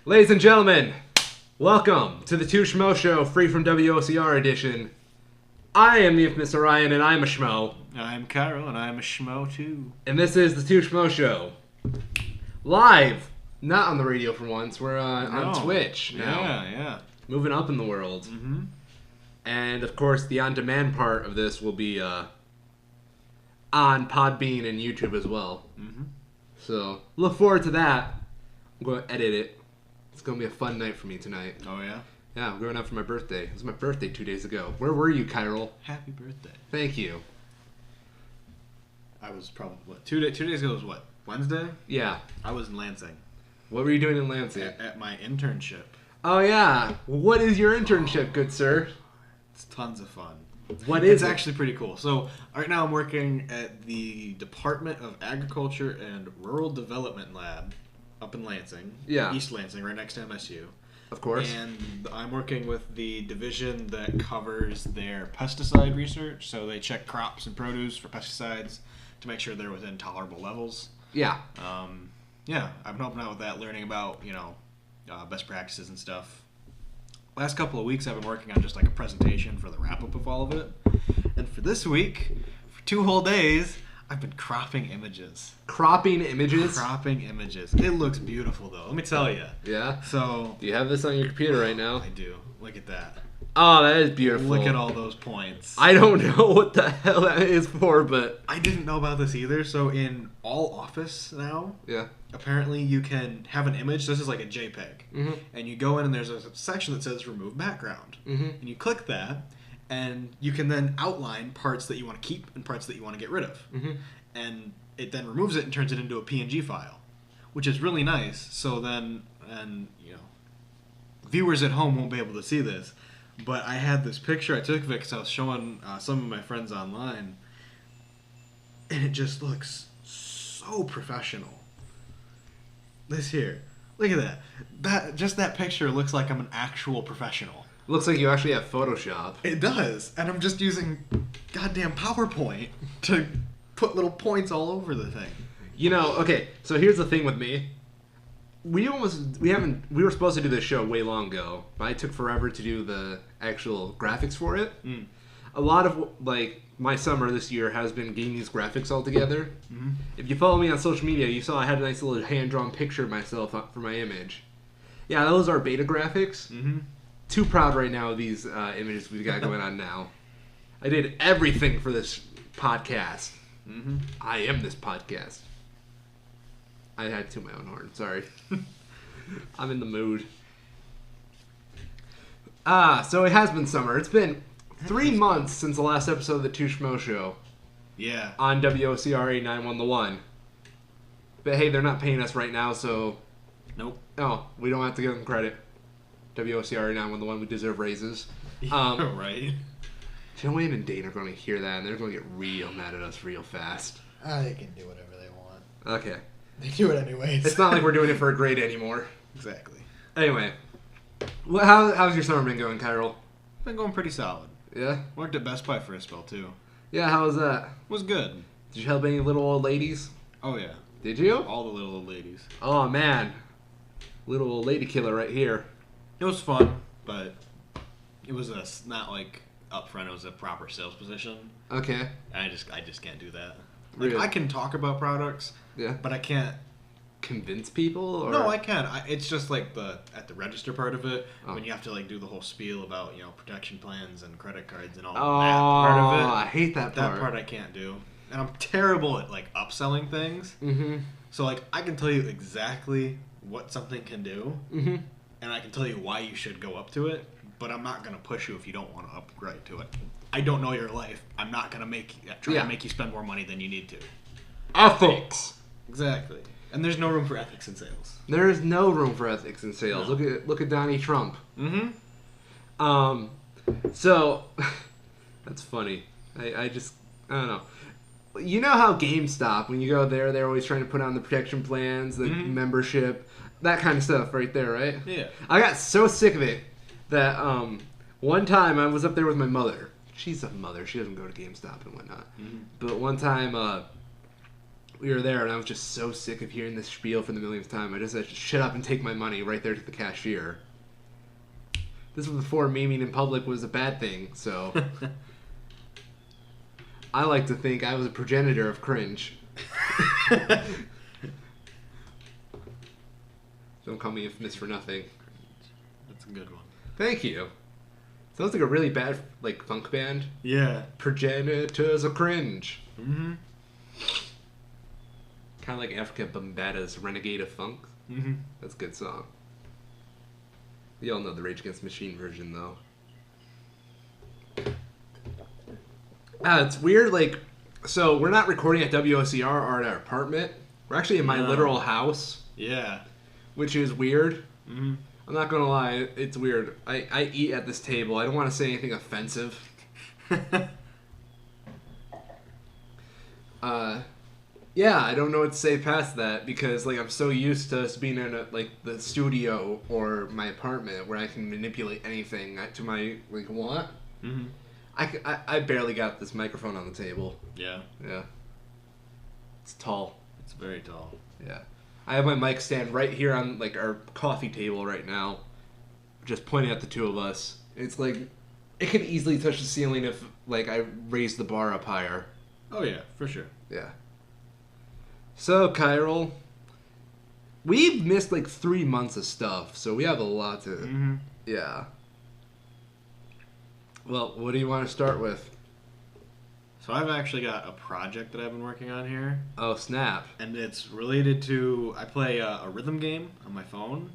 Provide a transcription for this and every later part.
Ladies and gentlemen, welcome to the Two Schmoes Show, free from WOCR edition. I am the infamous Oryan, and I'm a schmo. I'm Chiral, and I'm a schmo too. And this is the Two Schmoes Show. Live, not on the radio for once, we're on Twitch now. Yeah. Moving up in the world. Mm-hmm. And of course, the on-demand part of this will be on Podbean and YouTube as well. Mm-hmm. So, look forward to that. I'm going to edit it. It's going to be a fun night for me tonight. Oh, yeah? Yeah, I'm going out for my birthday. It was my birthday 2 days ago. Where were you, Chiral? Happy birthday. Thank you. I was probably, 2 days ago was what? Wednesday? Yeah. I was in Lansing. What were you doing in Lansing? At my internship. Oh, yeah. What is your internship, good sir? It's tons of fun. What is it? It's actually pretty cool. So, right now I'm working at the Department of Agriculture and Rural Development Lab up in Lansing. Yeah. East Lansing, right next to MSU. Of course. And I'm working with the division that covers their pesticide research. So they check crops and produce for pesticides to make sure they're within tolerable levels. Yeah. I'm helping out with that, learning about, best practices and stuff. Last couple of weeks I've been working on just like a presentation for the wrap-up of all of it. And for this week, for 2 whole days, I've been cropping images. Cropping images? Cropping images. It looks beautiful, though. Let me tell you. Yeah? So, do you have this on your computer right now? I do. Look at that. Oh, that is beautiful. Look at all those points. I don't know what the hell that is for, but... I didn't know about this either. So, in all Office now, apparently you can have an image. So this is like a JPEG. Mm-hmm. And you go in and there's a section that says Remove Background. Mm-hmm. And you click that. And you can then outline parts that you want to keep and parts that you want to get rid of. Mm-hmm. And it then removes it and turns it into a PNG file, which is really nice. So then, viewers at home won't be able to see this. But I had this picture I took of it because I was showing some of my friends online. And it just looks so professional. This here. Look at that. That picture looks like I'm an actual professional. Looks like you actually have Photoshop. It does. And I'm just using goddamn PowerPoint to put little points all over the thing. Okay, so here's the thing with me. We were supposed to do this show way long ago, but I took forever to do the actual graphics for it. Mm. A lot of, my summer this year has been getting these graphics all together. Mm-hmm. If you follow me on social media, you saw I had a nice little hand-drawn picture of myself for my image. Yeah, those are beta graphics. Mm-hmm. Too proud right now of these images we've got going on now. I did everything for this podcast. Mm-hmm. I am this podcast. I had to my own horn. Sorry. I'm in the mood. So it has been summer. It's been 3 months since the last episode of the Two Schmoes Show. Yeah. On WOCR 89.1 The One. But hey, they're not paying us right now, so... Nope. Oh, we don't have to give them credit. WOCR 89.1 The One. We deserve raises. Right. Joanne and Dane are going to hear that, and they're going to get real mad at us real fast. They can do whatever they want. Okay. They do it anyways. It's not like we're doing it for a grade anymore. Exactly. Anyway. How's your summer been going, Chiral? Been going pretty solid. Yeah? Worked at Best Buy for a spell, too. Yeah, how was that? Was good. Did you help any little old ladies? Oh, yeah. Did you? All the little old ladies. Oh, man. Little old lady killer right here. It was fun, but it was not like up front. It was a proper sales position. Okay. And I just can't do that. Really? I can talk about products, but I can't convince people. Or? No, I can. It's just like at the register part of it when you have to like do the whole spiel about protection plans and credit cards and all that part of it. I hate that part. That part I can't do, and I'm terrible at like upselling things. Mm-hmm. So like I can tell you exactly what something can do, mm-hmm. and I can tell you why you should go up to it. But I'm not gonna push you if you don't want to upgrade to it. I don't know your life. I'm not gonna try to make you spend more money than you need to. Ethics. Exactly. And there's no room for ethics in sales. There is no room for ethics in sales. No. Look at Donnie Trump. Mm-hmm. So that's funny. I don't know. You know how GameStop, when you go there, they're always trying to put on the protection plans, the membership, that kind of stuff right there, right? Yeah. I got so sick of it that one time I was up there with my mother. She's a mother. She doesn't go to GameStop and whatnot. Mm-hmm. But one time we were there, and I was just so sick of hearing this spiel for the millionth time. I just said, shut up and take my money right there to the cashier. This was before memeing in public was a bad thing, so... I like to think I was a progenitor of cringe. Don't call me infamous for nothing. That's a good one. Thank you. Sounds like a really bad like funk band. Yeah. Progenitors of cringe. Mm-hmm. Kind of like Africa Bambaata's Renegade of Funk. Mm-hmm. That's a good song. You all know the Rage Against the Machine version, though. It's weird, like, so we're not recording at WOCR or at our apartment. We're actually in my literal house. Yeah. Which is weird. Mm-hmm. I'm not gonna lie, it's weird. I eat at this table. I don't want to say anything offensive. Yeah, I don't know what to say past that because, like, I'm so used to us being in, the studio or my apartment where I can manipulate anything to my, want. Mm-hmm. I barely got this microphone on the table. Yeah. Yeah. It's tall. It's very tall. Yeah. I have my mic stand right here on, like, our coffee table right now, just pointing at the two of us. It's like, it could easily touch the ceiling if, like, I raised the bar up higher. Oh, yeah, for sure. Yeah. So, Chiral, we've missed, 3 months of stuff, so we have a lot to... Mm-hmm. Yeah. Well, what do you want to start with? So I've actually got a project that I've been working on here. Oh, snap. And it's related to... I play a rhythm game on my phone.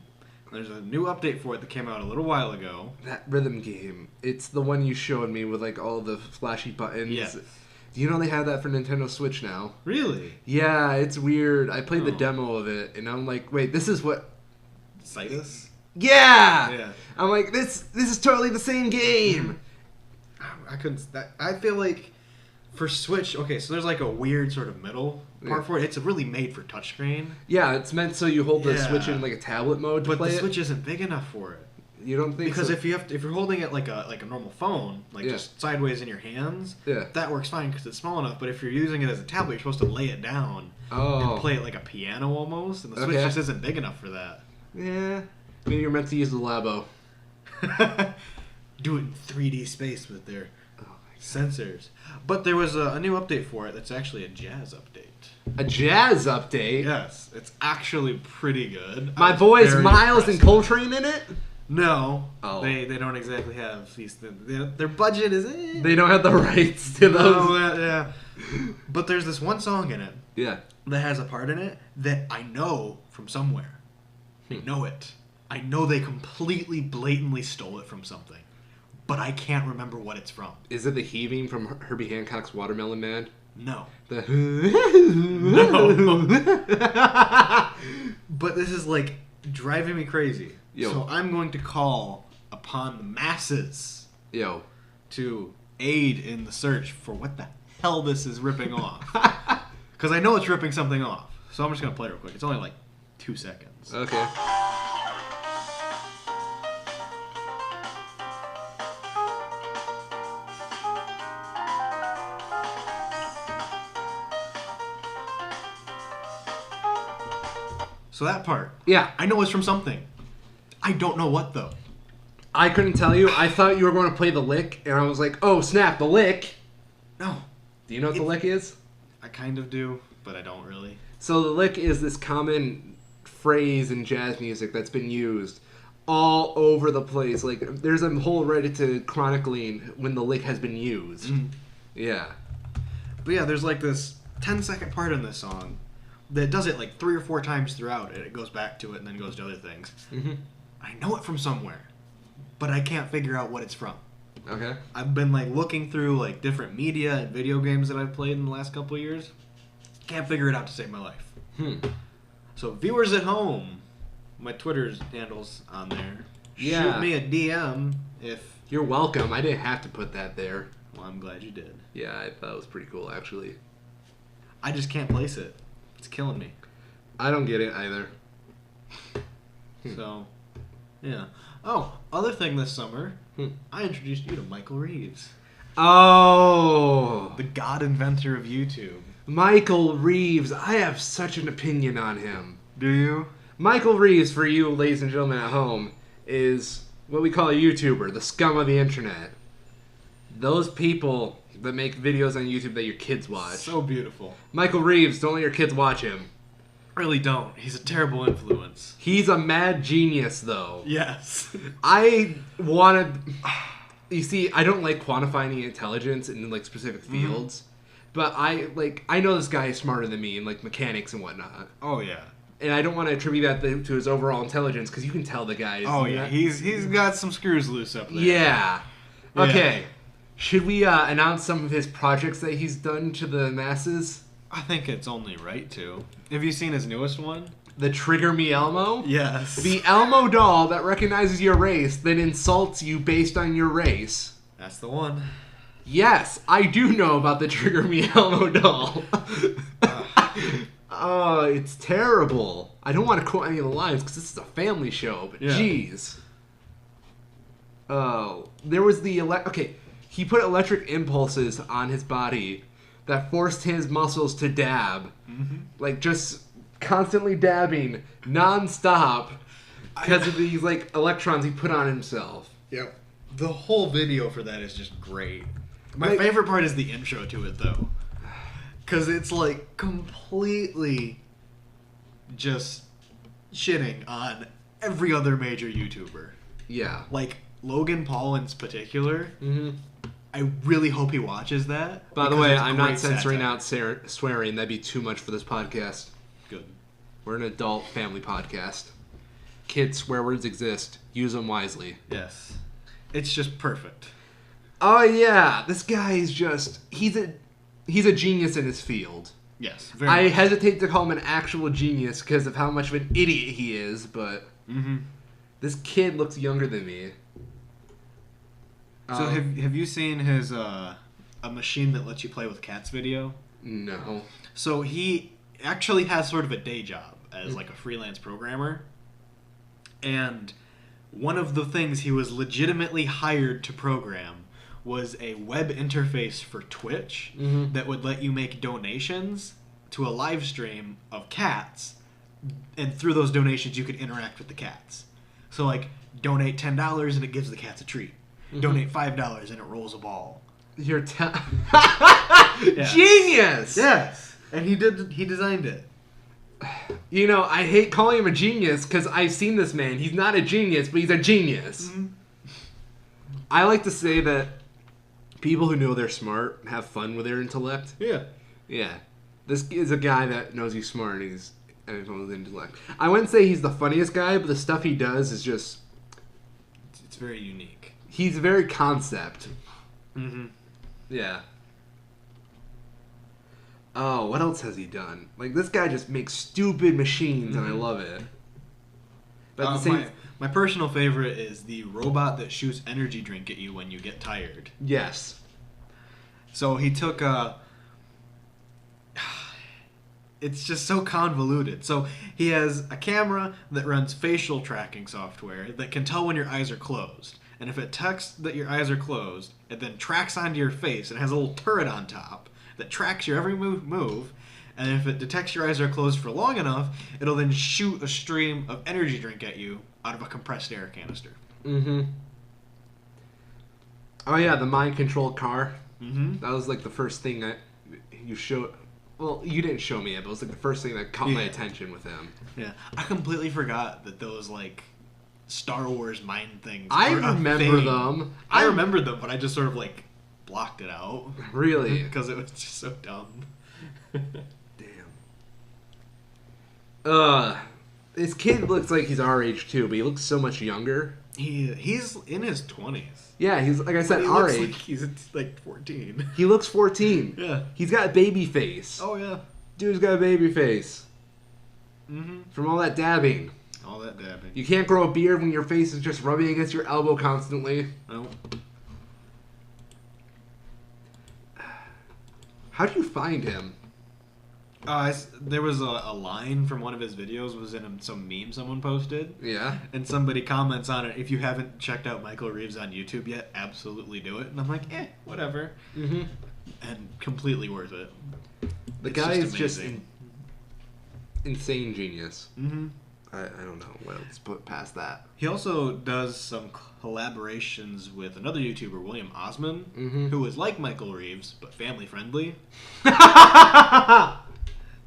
There's a new update for it that came out a little while ago. That rhythm game. It's the one you showed me with, all the flashy buttons. Yes. Do you know they have that for Nintendo Switch now? Really? Yeah, it's weird. I played the demo of it, and I'm like, wait, this is what... Sightless? Yeah! Yeah. I'm like, this is totally the same game! I couldn't... I feel like for Switch... Okay, so there's a weird sort of middle part for it. It's really made for touchscreen. Yeah, it's meant so you hold the Switch in, a tablet mode to play it. But the Switch isn't big enough for it. You don't think because so? if you're holding it like a normal phone, just sideways in your hands, that works fine because it's small enough. But if you're using it as a tablet, you're supposed to lay it down and play it like a piano almost, and the Switch just isn't big enough for that. Yeah, maybe you're meant to use the Labo. Do it in 3D space with their sensors. But there was a new update for it that's actually a jazz update. A jazz update? Yes, it's actually pretty good. My boys Miles and Coltrane in it? No, they don't exactly have these things. Their budget is... They don't have the rights to those. Yeah. But there's this one song in it that has a part in it that I know from somewhere. I know it. I know they completely, blatantly stole it from something. But I can't remember what it's from. Is it the heaving from Herbie Hancock's Watermelon Man? No. No. But this is driving me crazy. Yo. So I'm going to call upon the masses to aid in the search for what the hell this is ripping off. Because I know it's ripping something off. So I'm just going to play it real quick. It's only 2 seconds. Okay. So that part. Yeah. I know it's from something. I don't know what, though. I couldn't tell you. I thought you were going to play the lick, and I was like, oh, snap, the lick. No. Do you know what the lick is? I kind of do, but I don't really. So the lick is this common phrase in jazz music that's been used all over the place. Like, there's a whole Reddit to chronicling when the lick has been used. Mm. Yeah. But yeah, there's like this 10-second part in this song that does it like 3 or 4 times throughout, and it goes back to it and then goes to other things. Mm-hmm. I know it from somewhere, but I can't figure out what it's from. Okay. I've been like looking through like different media and video games that I've played in the last couple of years. Can't figure it out to save my life. So viewers at home, my Twitter's handle's on there. Yeah. Shoot me a DM if... You're welcome. I didn't have to put that there. Well, I'm glad you did. Yeah, I thought it was pretty cool, actually. I just can't place it. It's killing me. I don't get it either. So, yeah. Oh, other thing this summer, I introduced you to Micheal Reeves. Oh! The god inventor of YouTube. Micheal Reeves. I have such an opinion on him. Do you? Micheal Reeves, for you ladies and gentlemen at home, is what we call a YouTuber, the scum of the internet. Those people that make videos on YouTube that your kids watch. So beautiful. Micheal Reeves, don't let your kids watch him. Really don't. He's a terrible influence. He's a mad genius, though. Yes. I wanted... You see, I don't like quantifying intelligence in like specific fields, but I know this guy is smarter than me in like mechanics and whatnot. Oh yeah. And I don't want to attribute that to his overall intelligence because you can tell the guy is... Oh yeah, he's got some screws loose up there. Yeah. Okay. Should we announce some of his projects that he's done to the masses? I think it's only right to. Have you seen his newest one? The Trigger Me Elmo? Yes. The Elmo doll that recognizes your race, then insults you based on your race. That's the one. Yes, I do know about the Trigger Me Elmo doll. Oh, it's terrible. I don't want to quote any of the lines because this is a family show, but jeez. Oh, there was the... He put electric impulses on his body that forced his muscles to dab. Mm-hmm. Like, just constantly dabbing, non-stop, because of these, like, electrons he put on himself. Yep. The whole video for that is just great. My favorite part is the intro to it, though. Because it's, like, completely just shitting on every other major YouTuber. Yeah. Like, Logan Paul in particular. Mm-hmm. I really hope he watches that. By the way, I'm not censoring out swearing. That'd be too much for this podcast. Good. We're an adult family podcast. Kids, swear words exist. Use them wisely. Yes. It's just perfect. Oh, yeah. This guy is just... He's a genius in his field. Yes. I hesitate to call him an actual genius because of how much of an idiot he is, but... This kid looks younger than me. So have you seen his a machine that lets you play with cats video? No. So he actually has sort of a day job as like a freelance programmer. And one of the things he was legitimately hired to program was a web interface for Twitch that would let you make donations to a live stream of cats, and through those donations you could interact with the cats. So like donate $10 and it gives the cats a treat. Donate $5 and it rolls a ball. You're yes. Genius. Yes, and he designed it. You know, I hate calling him a genius because I've seen this man. He's not a genius, but he's a genius. I like to say that people who know they're smart have fun with their intellect. Yeah. Yeah. This is a guy that knows he's smart and he's fun with intellect. I wouldn't say he's the funniest guy, but the stuff he does is just... It's very unique. He's very concept. Yeah. Oh, what else has he done? Like, this guy just makes stupid machines, and I love it. But at the same... my personal favorite is the robot that shoots energy drink at you when you get tired. Yes. So he took it's just so convoluted. So he has a camera that runs facial tracking software that can tell when your eyes are closed. And if it detects that your eyes are closed, it then tracks onto your face and has a little turret on top that tracks your every move. And if it detects your eyes are closed for long enough, it'll then shoot a stream of energy drink at you out of a compressed air canister. Mm-hmm. Oh yeah, the mind-controlled car. Mm-hmm. That was like the first thing that you showed. Well, you didn't show me it, but it was like the first thing that caught my attention with him. Yeah, I completely forgot that those like Star Wars mind things. I remember them. I remembered them, but I just sort of like blocked it out. Really? Because it was just so dumb. Damn. This kid looks like he's our age too, but he looks so much younger. He's in his 20s. Yeah, he's like I said, he our looks age. like he's like 14. He looks 14. Yeah. He's got a baby face. Oh yeah. Dude's got a baby face. Mm-hmm. From all that dabbing. All that dabbing. You can't grow a beard when your face is just rubbing against your elbow constantly. No. How'd you find him? There was a line from one of his videos was in some meme someone posted. Yeah. And somebody comments on it, if you haven't checked out Micheal Reeves on YouTube yet, absolutely do it. And I'm like, whatever. Mm-hmm. And completely worth it. The guy is just insane genius. Mm-hmm. I don't know what else to put past that. He also does some collaborations with another YouTuber, William Osman, who is like Micheal Reeves, but family friendly.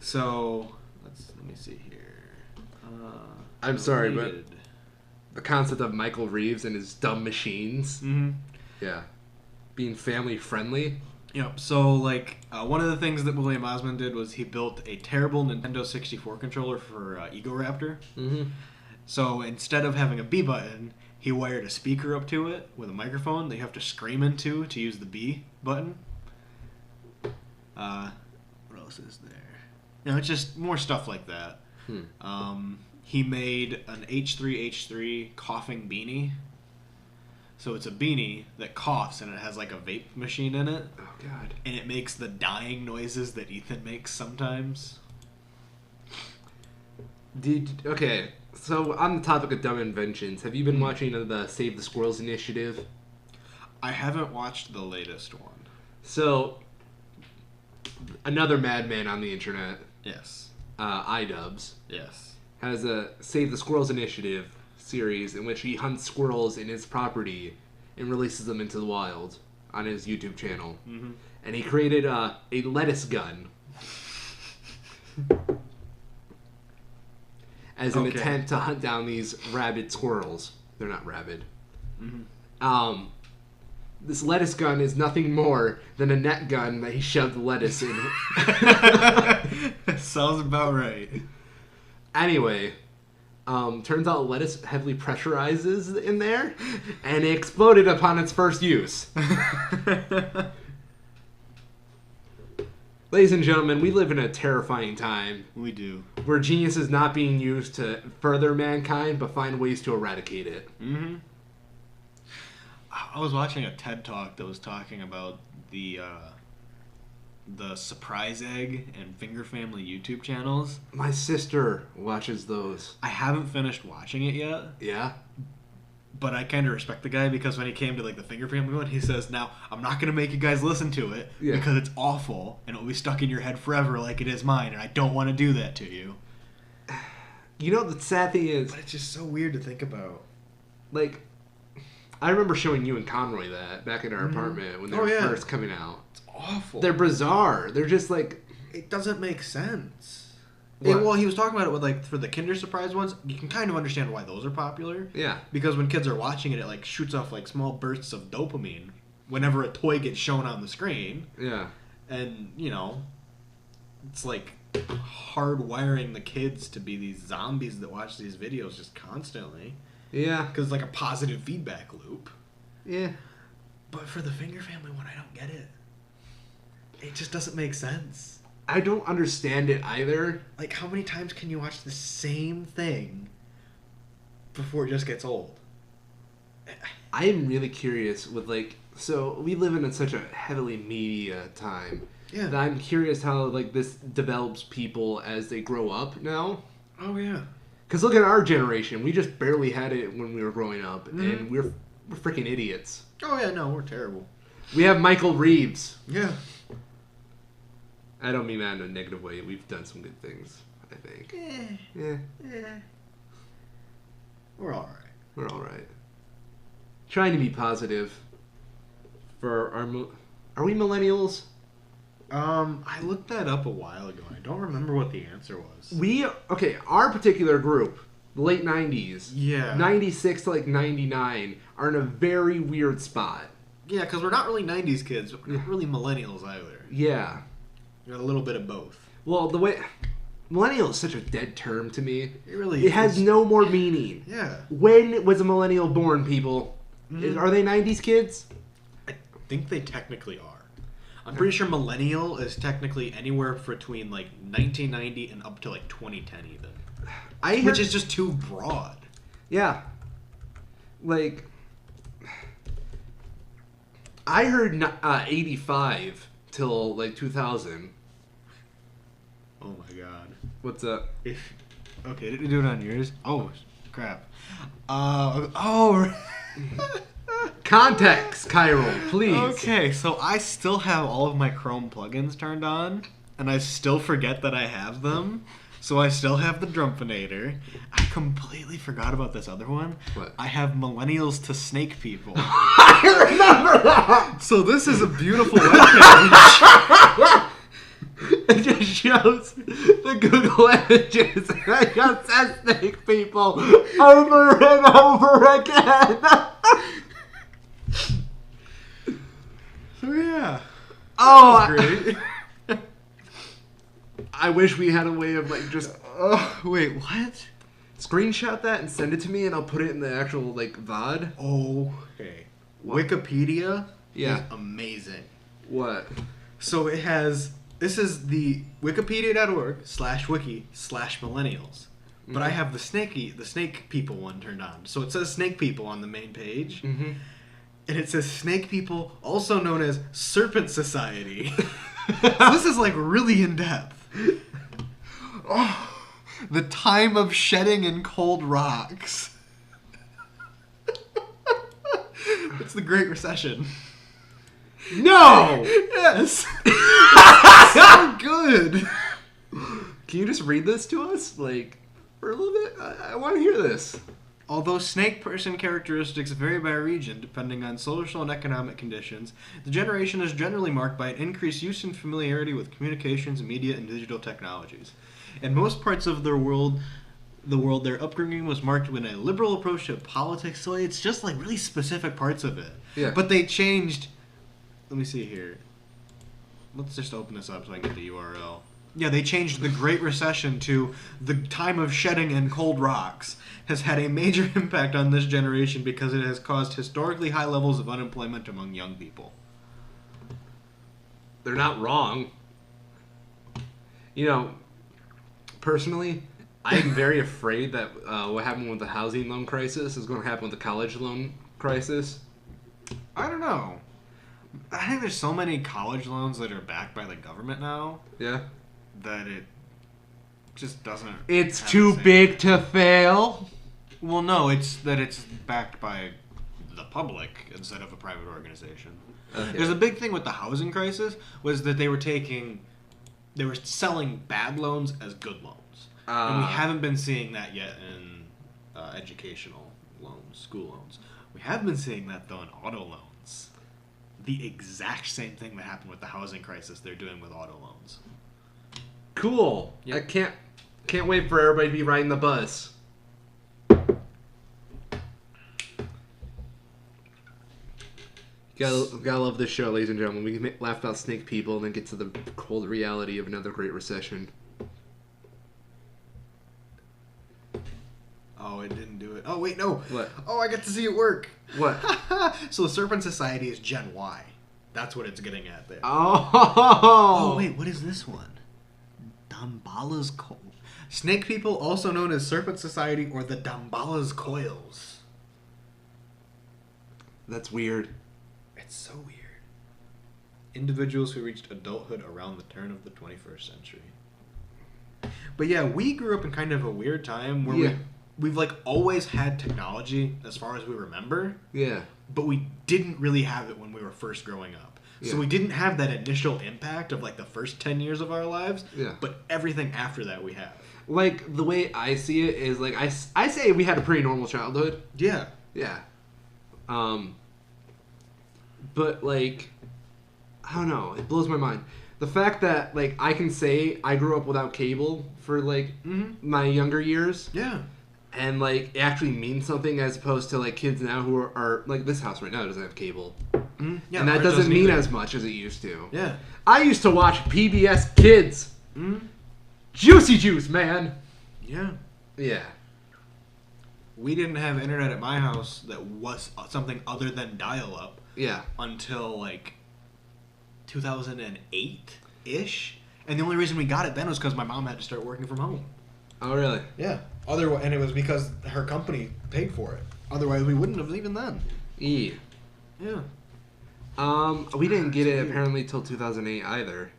So, let me see here. I'm sorry, but the concept of Micheal Reeves and his dumb machines. Mm-hmm. Yeah. Being family friendly. Yep. So, like, one of the things that William Osman did was he built a terrible Nintendo 64 controller for Ego Raptor. Mm-hmm. So, instead of having a B button, he wired a speaker up to it with a microphone that you have to scream into to use the B button. What else is there? It's just more stuff like that. He made an H3H3 coughing beanie. So it's a beanie that coughs and it has like a vape machine in it. Oh, God. And it makes the dying noises that Ethan makes sometimes. Okay, so on the topic of dumb inventions, have you been watching the Save the Squirrels initiative? I haven't watched the latest one. So, another madman on the internet. Yes. iDubbbz. Yes. Has a Save the Squirrels initiative series in which he hunts squirrels in his property and releases them into the wild on his YouTube channel. Mm-hmm. And he created a lettuce gun as an attempt to hunt down these rabid squirrels. They're not rabid. Mm-hmm. This lettuce gun is nothing more than a net gun that he shoved lettuce in. Sounds about right. Anyway, turns out lettuce heavily pressurizes in there, and it exploded upon its first use. Ladies and gentlemen, we live in a terrifying time. We do. Where genius is not being used to further mankind, but find ways to eradicate it. Mm-hmm. I was watching a TED Talk that was talking about the Surprise Egg and Finger Family YouTube channels. My sister watches those. I haven't finished watching it yet. Yeah? But I kind of respect the guy because when he came to like the Finger Family one, he says, now, I'm not going to make you guys listen to it because it's awful and it'll be stuck in your head forever like it is mine, and I don't want to do that to you. You know, the sad thing is... But it's just so weird to think about. Like... I remember showing you and Conroy that back in our apartment when they were first coming out. It's awful. They're bizarre. They're just like... It doesn't make sense. Well, he was talking about it with like for the Kinder Surprise ones. You can kind of understand why those are popular. Yeah. Because when kids are watching it, it like shoots off like small bursts of dopamine whenever a toy gets shown on the screen. Yeah. And, you know, it's like hardwiring the kids to be these zombies that watch these videos just constantly. Yeah. Because it's like a positive feedback loop. Yeah. But for the Finger Family one, I don't get it. It just doesn't make sense. I don't understand it either. Like, how many times can you watch the same thing before it just gets old? I am really curious with, like... So, we live in such a heavily media time. Yeah. That I'm curious how, like, this develops people as they grow up now. Oh, yeah. Because look at our generation. We just barely had it when we were growing up, and we're freaking idiots. Oh, yeah, no, we're terrible. We have Micheal Reeves. Yeah. I don't mean that in a negative way. We've done some good things, I think. Yeah. We're all right. We're all right. Trying to be positive for our... Are we millennials? I looked that up a while ago. I don't remember what the answer was. Our particular group, the late 90s, 96 to like 99, are in a very weird spot. Yeah, because we're not really 90s kids, but we're not really millennials either. Yeah. We're a little bit of both. Well, the way... Millennial is such a dead term to me. It really is. It has no more meaning. Yeah. When was a millennial born, people? Are they 90s kids? I think they technically are. I'm pretty sure millennial is technically anywhere between like 1990 and up to like 2010 even. Which is just too broad. Yeah. Like, I heard 85 till like 2000. Oh my god. What's up? Okay, did you do it on yours? Oh, crap. Context, Chiral, please. Okay, so I still have all of my Chrome plugins turned on, and I still forget that I have them. So I still have the Drumpinator. I completely forgot about this other one. What? I have Millennials to Snake People. I remember that! So this is a beautiful webpage. It just shows the Google images. It just says snake people over and over again. So yeah. Oh, great. I wish we had a way of like just. Wait, what? Screenshot that and send it to me, and I'll put it in the actual like VOD. Okay. Wikipedia is amazing. What? So it has. This is the wikipedia.org/wiki/millennials. But I have the snake people one turned on. So it says snake people on the main page. Mm-hmm. And it says snake people, also known as Serpent Society. So this is like really in depth. Oh, the time of shedding in cold rocks. It's the Great Recession. No! Yes! So good! Can you just read this to us? Like, for a little bit? I want to hear this. Although snake person characteristics vary by region depending on social and economic conditions, the generation is generally marked by an increased use and familiarity with communications, media, and digital technologies. In most parts of their world, their upbringing was marked with a liberal approach to politics, so it's just like really specific parts of it. Yeah. But they changed... Let me see here. Let's just open this up so I can get the URL. Yeah, they changed the Great Recession to the time of shedding and cold rocks has had a major impact on this generation because it has caused historically high levels of unemployment among young people. They're not wrong. You know, personally, I'm very afraid that what happened with the housing loan crisis is going to happen with the college loan crisis. I don't know. I think there's so many college loans that are backed by the government now. Yeah. That it just doesn't... It's too big to fail? Well, no, it's that it's backed by the public instead of a private organization. Okay. There's a big thing with the housing crisis was that they were selling bad loans as good loans. And we haven't been seeing that yet in educational loans, school loans. We have been seeing that, though, in auto loans. The exact same thing that happened with the housing crisis they're doing with auto loans. Cool. Yep. I can't wait for everybody to be riding the bus. Gotta love this show, ladies and gentlemen. We can laugh about snake people and then get to the cold reality of another Great Recession. Oh, it didn't do it. Oh, wait, no. What? Oh, I got to see it work. What? So the Serpent Society is Gen Y. That's what it's getting at there. Oh, wait, what is this one? Dambala's Coil. Snake people, also known as Serpent Society or the Dambala's Coils. That's weird. It's so weird. Individuals who reached adulthood around the turn of the 21st century. But yeah, we grew up in kind of a weird time where we've like always had technology as far as we remember. Yeah. But we didn't really have it when we were first growing up. So we didn't have that initial impact of like the first 10 years of our lives. Yeah. But everything after that we have. Like, the way I see it is, like, I say we had a pretty normal childhood. Yeah. Yeah. But, like, I don't know. It blows my mind. The fact that, like, I can say I grew up without cable for, like, my younger years. Yeah. And, like, it actually means something as opposed to, like, kids now who are like, this house right now doesn't have cable. Yeah, and that doesn't mean as much as it used to. Yeah. I used to watch PBS Kids. Juicy Juice, man. Yeah. Yeah. We didn't have internet at my house that was something other than dial-up. Yeah. Until, like, 2008-ish. And the only reason we got it then was because my mom had to start working from home. Oh, really? Yeah. And it was because her company paid for it. Otherwise, we wouldn't have even then. Yeah. We didn't get it apparently till 2008 either.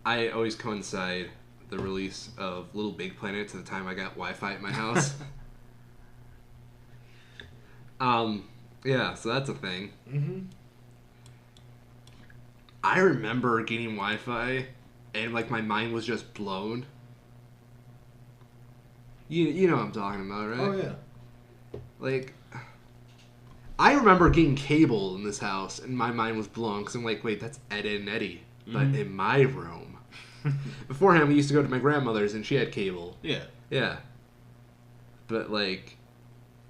I always coincide the release of Little Big Planet to the time I got Wi-Fi at my house. Yeah, so that's a thing. I remember getting Wi-Fi and, like, my mind was just blown. You know what I'm talking about, right? Oh, yeah. Like, I remember getting cable in this house, and my mind was blown, because I'm like, wait, that's Ed and Eddie, but in my room. Beforehand, we used to go to my grandmother's, and she had cable. Yeah. Yeah. But, like,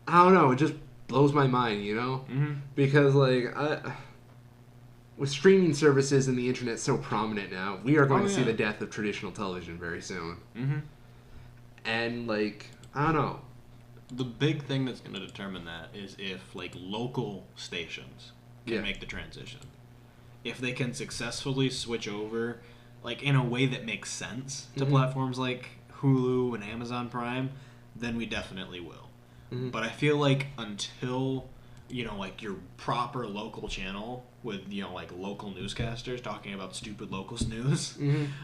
I don't know, it just blows my mind, you know? Because, like, with streaming services and the internet so prominent now, we are going to see the death of traditional television very soon. And, like, I don't know. The big thing that's going to determine that is if, like, local stations can make the transition. If they can successfully switch over, like, in a way that makes sense to platforms like Hulu and Amazon Prime, then we definitely will. But I feel like until, you know, like, your proper local channel with, you know, like, local newscasters talking about stupid local news,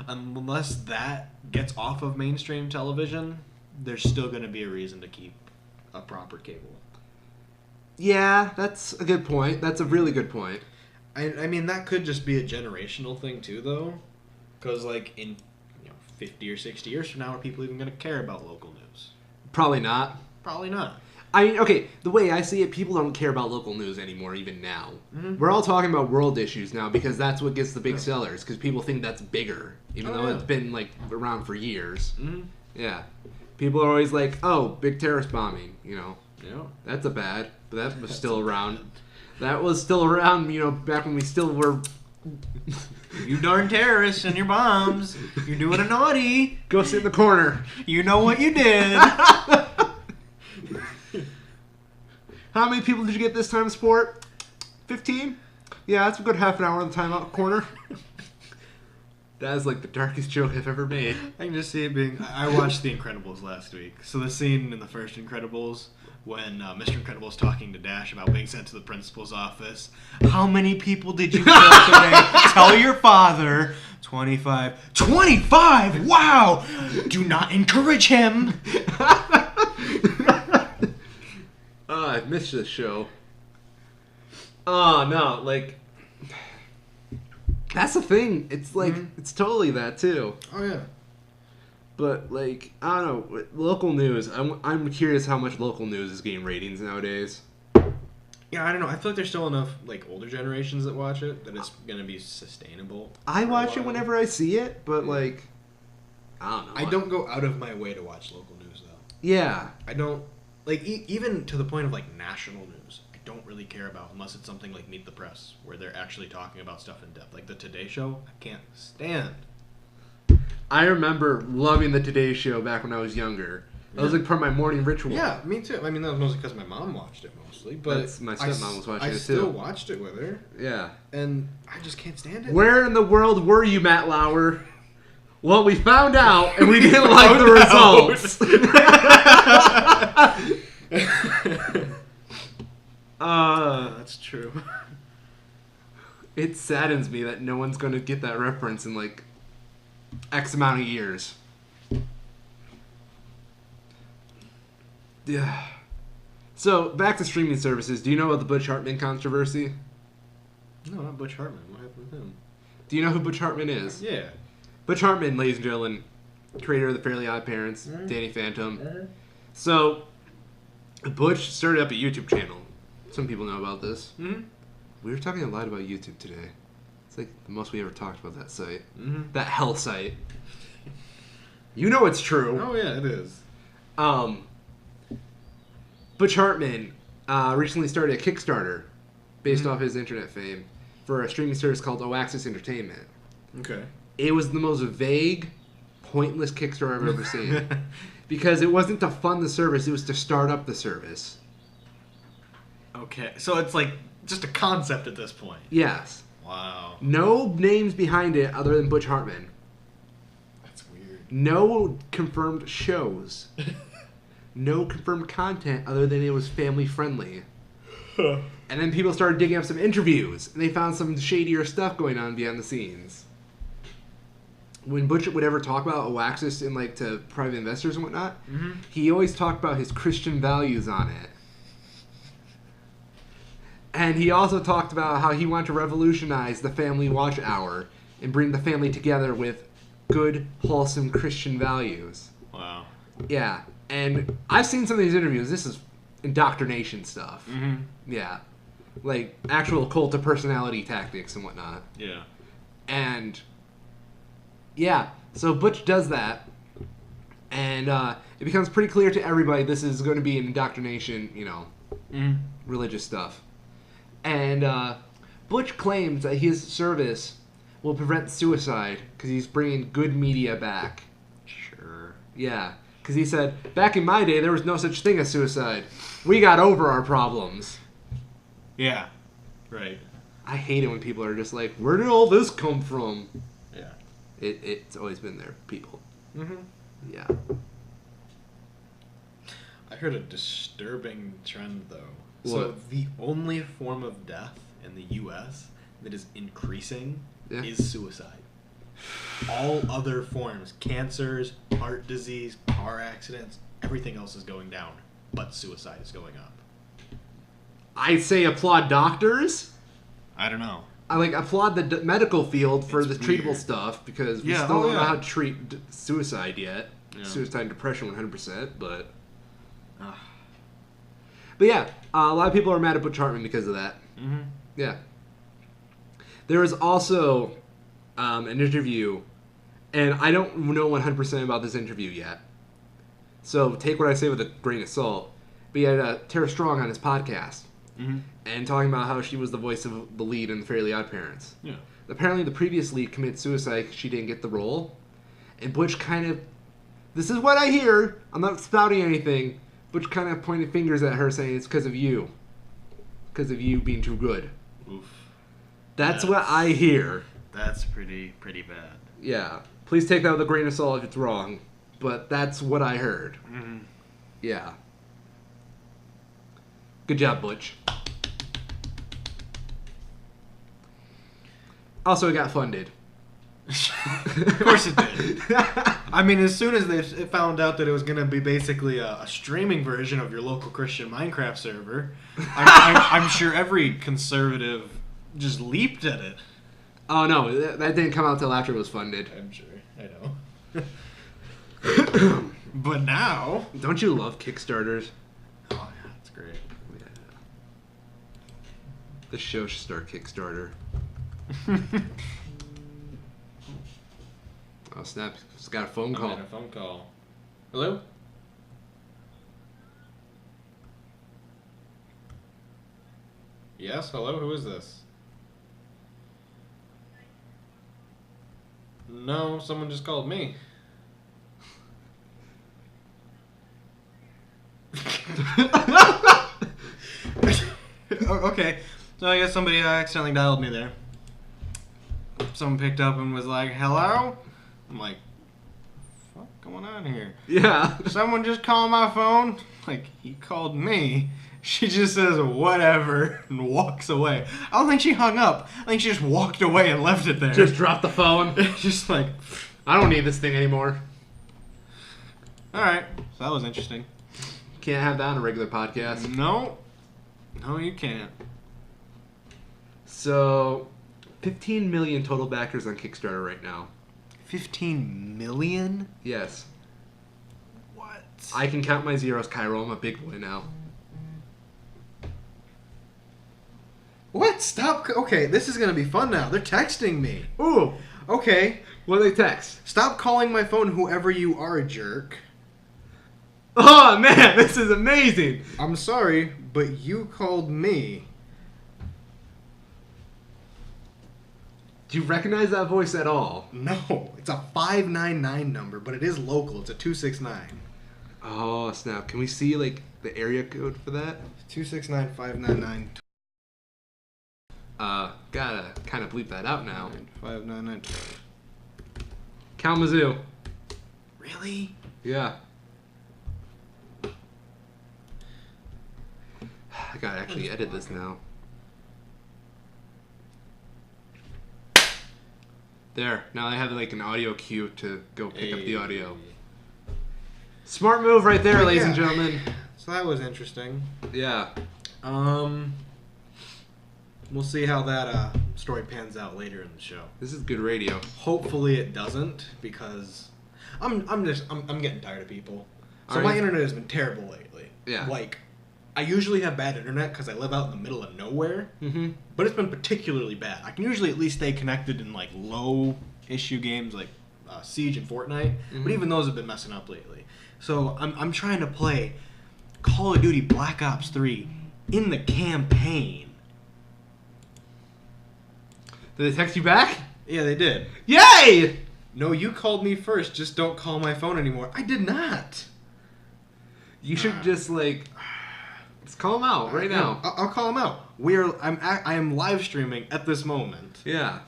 unless that gets off of mainstream television, there's still going to be a reason to keep a proper cable. Yeah, that's a good point. That's a really good point. I mean, that could just be a generational thing, too, though. Because, like, in 50 or 60 years from now, are people even going to care about local news? Probably not. Probably not. I mean, okay, the way I see it, people don't care about local news anymore, even now. We're all talking about world issues now because that's what gets the big sellers, because people think that's bigger, even though it's been, like, around for years. Yeah. People are always like, oh, big terrorist bombing, you know. Yeah. That's a bad, but that was still around. That was still around, you know, back when we still were... You darn terrorists and your bombs. You're doing a naughty. Go sit in the corner. You know what you did. How many people did you get this time, sport? 15? Yeah, that's a good half an hour in the timeout corner. That is like the darkest joke I've ever made. I can just see it being... I watched The Incredibles last week. So the scene in the first Incredibles when Mr. Incredible's talking to Dash about being sent to the principal's office. How many people did you kill today? Tell your father. 25. 25? Wow! Do not encourage him. I missed this show. Oh, no, like... That's the thing. It's like, it's totally that, too. Oh, yeah. But, like, I don't know. Local news. I'm curious how much local news is getting ratings nowadays. Yeah, I don't know. I feel like there's still enough, like, older generations that watch it that it's going to be sustainable. I watch it whenever I see it, but, like, I don't know. I don't go out of my way to watch local news, though. Yeah. I don't, like, even to the point of, like, national news, I don't really care about unless it's something like Meet the Press, where they're actually talking about stuff in depth. Like the Today Show, I can't stand. I remember loving the Today Show back when I was younger. That was like part of my morning ritual. Yeah, me too. I mean, that was mostly because my mom watched it mostly, but my stepmom was watching it too. I still watched it with her. Yeah. And I just can't stand it. Where in the world were you, Matt Lauer? Well, we found out, and we didn't like the results. That's true. It saddens me that no one's going to get that reference in, like, X amount of years. Yeah. So, back to streaming services. Do you know about the Butch Hartman controversy? No, not Butch Hartman. What happened with him? Do you know who Butch Hartman is? Yeah. Butch Hartman, ladies and gentlemen, creator of the Fairly Odd Parents, Danny Phantom. So, Butch started up a YouTube channel. Some people know about this. Mm-hmm. We were talking a lot about YouTube today. It's like the most we ever talked about that site. Mm-hmm. That hell site. You know it's true. Oh, yeah, it is. Butch Hartman recently started a Kickstarter based off his internet fame for a streaming service called Oaxis Entertainment. Okay. It was the most vague, pointless Kickstarter I've ever seen. Because it wasn't to fund the service, it was to start up the service. Okay, so it's like just a concept at this point. Yes. Wow. No names behind it other than Butch Hartman. That's weird. No confirmed shows. No confirmed content other than it was family friendly. And then people started digging up some interviews, and they found some shadier stuff going on behind the scenes. When Butch would ever talk about Oaxis and like to private investors and whatnot, he always talked about his Christian values on it. And he also talked about how he wanted to revolutionize the family watch hour and bring the family together with good, wholesome Christian values. Wow. Yeah, and I've seen some of these interviews. This is indoctrination stuff. Mm-hmm. Yeah. Like actual cult of personality tactics and whatnot. Yeah. And yeah, so Butch does that, and it becomes pretty clear to everybody this is going to be an indoctrination, religious stuff. And Butch claims that his service will prevent suicide because he's bringing good media back. Sure. Yeah, because he said, back in my day, there was no such thing as suicide. We got over our problems. Yeah, right. I hate it when people are just like, where did all this come from? Yeah. It's always been there, people. Mm-hmm. Yeah. I heard a disturbing trend, though. What? So the only form of death in the U.S. that is increasing is suicide. All other forms, cancers, heart disease, car accidents, everything else is going down, but suicide is going up. I'd say applaud doctors. I don't know. I applaud the medical field for It's the treatable weird. stuff because we still don't know how to treat suicide yet. Yeah. Suicide and depression 100%, but yeah, a lot of people are mad at Butch Hartman because of that. Mm-hmm. Yeah. There was also an interview, and I don't know 100% about this interview yet, so take what I say with a grain of salt. But he had Tara Strong on his podcast, and talking about how she was the voice of the lead in The Fairly Odd Parents. Yeah. Apparently the previous lead committed suicide because she didn't get the role, and Butch kind of, this is what I hear, I'm not spouting anything, Butch kind of pointed fingers at her saying it's because of you. Because of you being too good. Oof. That's what I hear. That's pretty bad. Yeah. Please take that with a grain of salt if it's wrong. But that's what I heard. Mm-hmm. Yeah. Good job, Butch. Also, it got funded. Of course it did. I mean, as soon as they found out that it was going to be basically a streaming version of your local Christian Minecraft server, I'm sure every conservative just leaped at it. Oh, no. That didn't come out till after it was funded. I'm sure. I know. But now... Don't you love Kickstarters? Oh, yeah. That's great. Yeah. This show should start Kickstarter. Oh, snap. Just got a phone call. I got a phone call. Hello? Yes, hello? Who is this? No, someone just called me. Okay, so I guess somebody accidentally dialed me there. Someone picked up and was like, hello? I'm like, what's going on here? Yeah. Someone just called my phone? Like, he called me. She just says, whatever, and walks away. I don't think she hung up. I think she just walked away and left it there. Just dropped the phone. Just like, I don't need this thing anymore. Alright, so that was interesting. Can't have that on a regular podcast. No, you can't. So, 15 million total backers on Kickstarter right now. 15 million? Yes. What? I can count my zeros, Chiral. I'm a big boy now. What? Stop. Okay, this is going to be fun now. They're texting me. Ooh. Okay. What do they text? Stop calling my phone whoever you are, jerk. Oh, man, this is amazing. I'm sorry, but you called me. Do you recognize that voice at all? No. It's a 599 number, but it is local. It's a 269. Oh, snap. Can we see, like, the area code for that? 269-599. Gotta kind of bleep that out now. 599. Kalamazoo. Really? Yeah. I gotta actually edit this now. There. Now I have like an audio cue to go pick up the audio. Smart move right there, ladies and gentlemen. So that was interesting. Yeah. We'll see how that story pans out later in the show. This is good radio. Hopefully it doesn't, because I'm getting tired of people. So Are my you? internet has been terrible lately. Yeah. Like, I usually have bad internet because I live out in the middle of nowhere. Mm-hmm. But it's been particularly bad. I can usually at least stay connected in like low issue games like Siege and Fortnite. Mm-hmm. But even those have been messing up lately. So I'm trying to play Call of Duty Black Ops 3 in the campaign. Did they text you back? Yeah, they did. Yay! No, you called me first. Just don't call my phone anymore. I did not. You should just like, let's call them out right now. I'll call them out. I am live streaming at this moment. Yeah.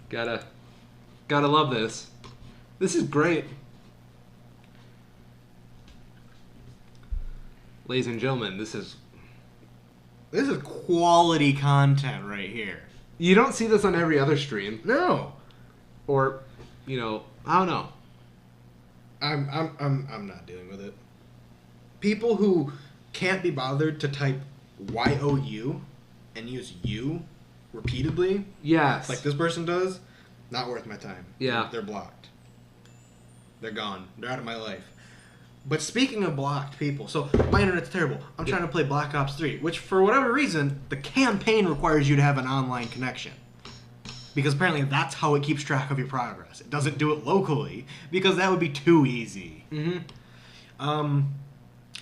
Gotta love this. This is great. Ladies and gentlemen, this is quality content right here. you don't see this on every other stream. No. Or, you know, I don't know. I'm not dealing with it. People who can't be bothered to type YOU and use you repeatedly, Yes. like this person does, not worth my time. Yeah. They're blocked. They're gone. They're out of my life. But speaking of blocked people, so my internet's terrible. I'm trying to play Black Ops 3, which for whatever reason, the campaign requires you to have an online connection. Because apparently that's how it keeps track of your progress. It doesn't do it locally, because that would be too easy. Mm-hmm.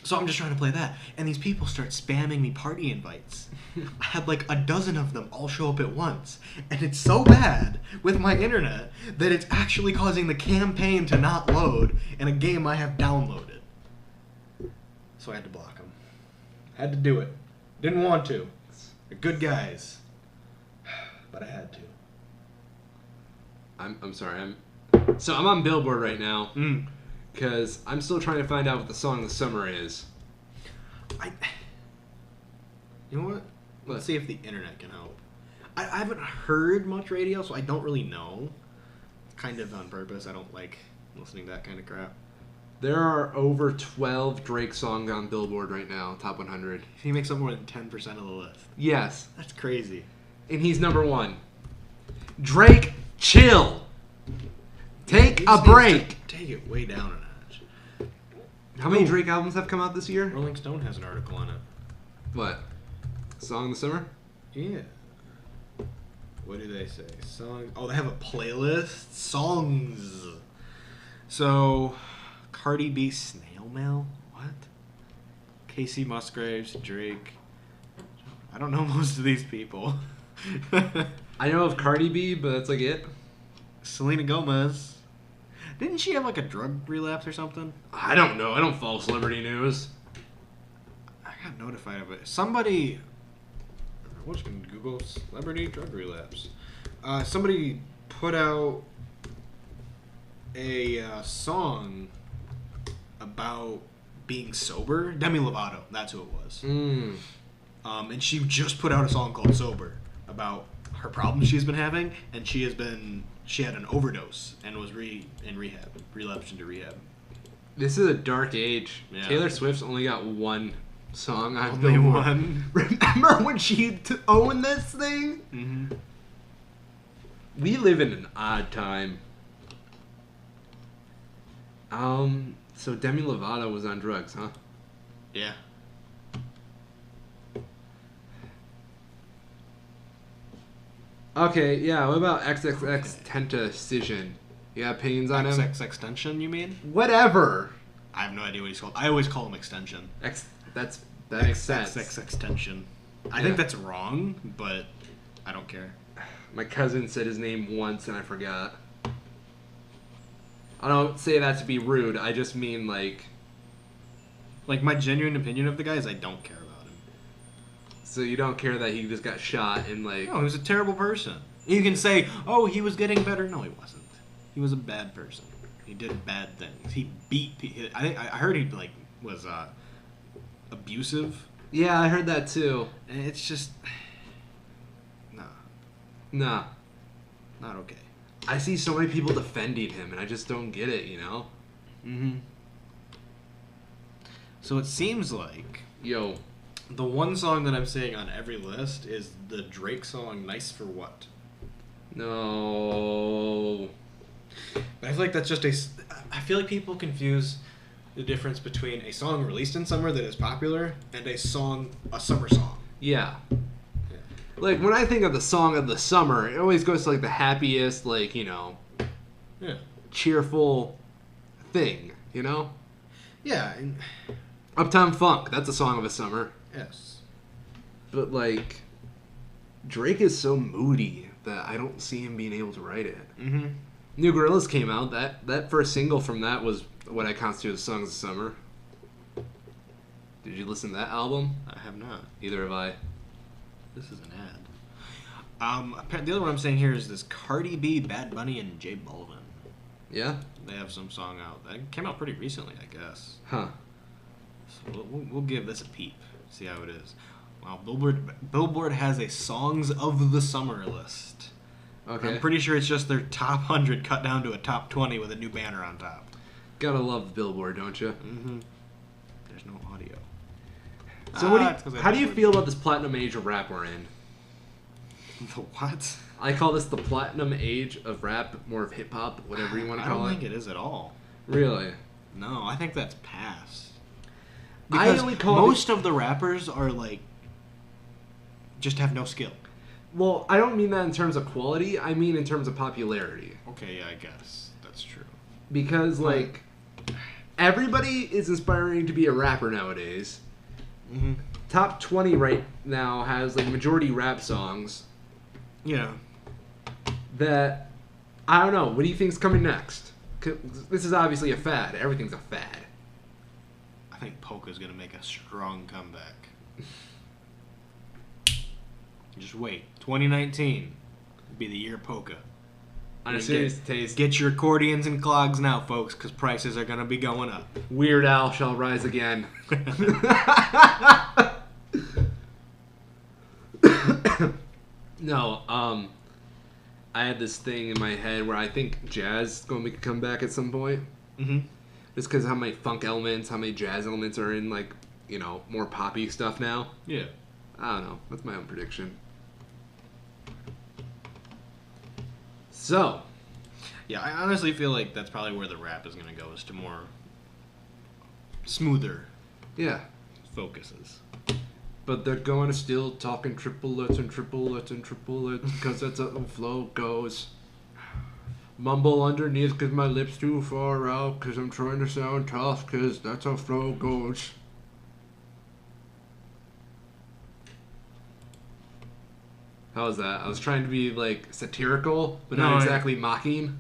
So I'm just trying to play that. And these people start spamming me party invites. I had like a dozen of them all show up at once. And it's so bad with my internet that it's actually causing the campaign to not load in a game I have downloaded. So I had to block them. Had to do it. Didn't want to. They're good guys. But I had to. I'm sorry. I'm on Billboard right now. Because I'm still trying to find out what the song of the summer is. You know what? Let's see if the internet can help. I haven't heard much radio, so I don't really know. Kind of on purpose. I don't like listening to that kind of crap. There are over 12 Drake songs on Billboard right now, top 100. He makes up more than 10% of the list. Yes. That's crazy. And he's number one. Drake, chill. Take a break. Take it way down a notch. How many Drake albums have come out this year? Rolling Stone has an article on it. What? Song of the summer? Yeah. What do they say? Song. Oh, they have a playlist. Songs. So, Cardi B, Snail Mail. What? Casey Musgraves, Drake. I don't know most of these people. I know of Cardi B, but that's like it. Selena Gomez. Didn't she have like a drug relapse or something? I don't know. I don't follow celebrity news. I got notified of it. Somebody. I'm just going to Google celebrity drug relapse. Somebody put out a song about being sober. Demi Lovato. That's who it was. And she just put out a song called Sober about her problems she's been having, and she had an overdose and was in rehab, relapsed into rehab. This is a dark age. Yeah. Taylor Swift's only got one song I've Only known. one. Remember when she owned this thing? Mm-hmm. We live in an odd time. So Demi Lovato was on drugs, huh? Yeah. Okay, yeah, what about XXX Tentacion? You got opinions on him? XX Extension, you mean? Whatever. I have no idea what he's called. I always call him Extension. That makes sense. XX Extension. I think that's wrong, but I don't care. My cousin said his name once and I forgot. I don't say that to be rude. I just mean like my genuine opinion of the guy is I don't care about him. So you don't care that he just got shot and like... No, he was a terrible person. You can say, oh, he was getting better. No, he wasn't. He was a bad person. He did bad things. He beat people. I heard he was abusive. Yeah, I heard that too. And it's just... Nah. Not okay. I see so many people defending him and I just don't get it, you know? Mm-hmm. So it seems like... Yo. The one song that I'm saying on every list is the Drake song Nice for What? No. But I feel like that's just I feel like people confuse the difference between a song released in summer that is popular and a summer song. Yeah. Like, when I think of the song of the summer, it always goes to, like, the happiest, like, you know... Yeah. Cheerful thing, you know? Yeah. Uptown Funk, that's a song of the summer. Yes. But, like, Drake is so moody that I don't see him being able to write it. Mm-hmm. New Gorillaz came out. That first single from that was what I constitute as songs of summer. Did you listen to that album? I have not. Neither have I. This is an ad. The other one I'm saying here is this Cardi B, Bad Bunny, and J Balvin. Yeah? They have some song out. That came out pretty recently, I guess. Huh. So we'll give this a peep. See how it is. Wow, Billboard has a Songs of the Summer list. Okay. I'm pretty sure it's just their top 100 cut down to a top 20 with a new banner on top. Gotta love Billboard, don't you? Mm-hmm. There's no audio. So how do you feel about this platinum age of rap we're in? The what? I call this the platinum age of rap, more of hip hop, whatever you want to call it. I don't think it is at all. Really? No, I think that's past. Because I only call most of the rappers are like just have no skill. Well, I don't mean that in terms of quality. I mean in terms of popularity. Okay, yeah, I guess that's true. Because like everybody is aspiring to be a rapper nowadays. Mm-hmm. Top 20 right now has like majority rap songs. Yeah. That I don't know. What do you think's coming next? 'Cause this is obviously a fad. Everything's a fad. I think Polka's gonna make a strong comeback. Just wait. 2019 will be the year of Polka. On a serious taste. Get your accordions and clogs now, folks, because prices are gonna be going up. Weird Al shall rise again. No, I had this thing in my head where I think jazz is going to make a comeback at some point. Mm-hmm. Just because how many funk elements, how many jazz elements are in, like, you know, more poppy stuff now. Yeah. I don't know. That's my own prediction. So. Yeah, I honestly feel like that's probably where the rap is going to go, is to more smoother focuses. But they're going to still talking triplets and triplets and triplets because that's how the flow goes. Mumble underneath because my lips too far out because I'm trying to sound tough because that's how flow goes. How was that? I was trying to be like satirical, but not exactly mocking.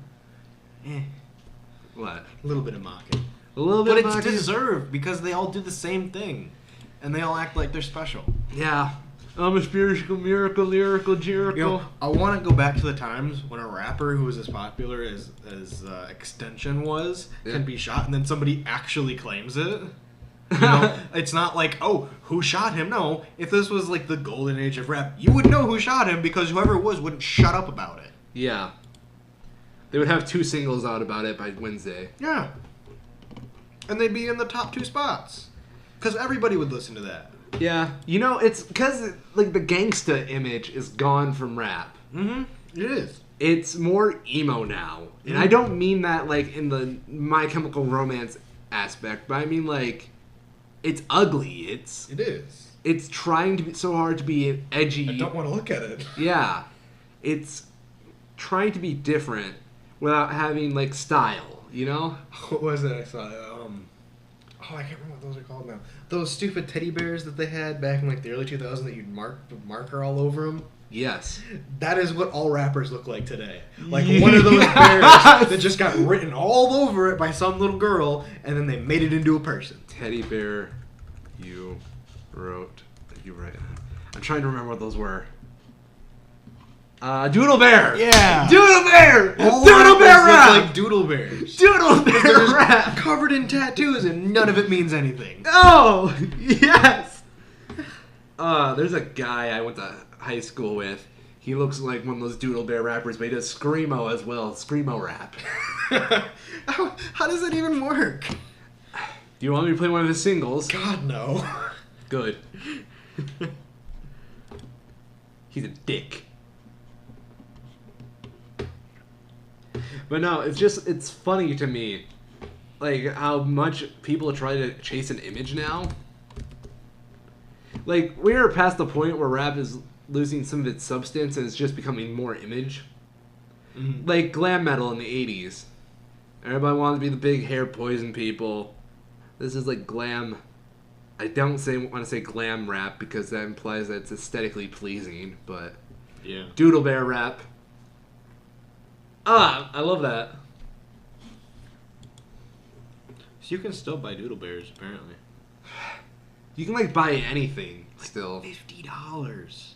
What? A little bit of mocking. A little bit of mocking? But it's deserved because they all do the same thing. And they all act like they're special. Yeah. I'm a spiritual miracle, lyrical, jericho. You know, I want to go back to the times when a rapper who was as popular as Extension was can be shot and then somebody actually claims it. You know, it's not like, oh, who shot him? No, if this was like the golden age of rap, you would know who shot him because whoever it was wouldn't shut up about it. Yeah. They would have 2 singles out about it by Wednesday. Yeah. And they'd be in the top 2 spots. Because everybody would listen to that. Yeah. You know, it's because, like, the gangsta image is gone from rap. Mm-hmm. It is. It's more emo now. And I don't mean that, like, in the My Chemical Romance aspect, but I mean, like, it's ugly. It is. It's trying to be so hard to be edgy. I don't want to look at it. Yeah. It's trying to be different without having, like, style, you know? What was it I saw? I can't remember what those are called now. Those stupid teddy bears that they had back in like the early 2000s that you'd mark with marker all over them. Yes. That is what all rappers look like today. Like one of those bears that just got written all over it by some little girl, and then they made it into a person. Teddy bear, you wrote. I'm trying to remember what those were. Doodle Bear! Yeah! Doodle Bear! All Doodle Bear rap! look like Doodle Bears. Doodle Bear rap! Covered in tattoos, and none of it means anything. Oh! Yes! There's a guy I went to high school with. He looks like one of those Doodle Bear rappers, but he does Screamo as well. Screamo rap. How does that even work? Do you want me to play one of his singles? God, no. Good. He's a dick. But no, it's funny to me, like, how much people try to chase an image now. Like, we're past the point where rap is losing some of its substance and it's just becoming more image. Mm-hmm. Like, glam metal in the 80s. Everybody wanted to be the big hair poison people. This is like glam. I don't want to say glam rap because that implies that it's aesthetically pleasing, but... Yeah. Doodle Bear rap. I love that. So you can still buy Doodle Bears, apparently. You can, like, buy anything still. $50.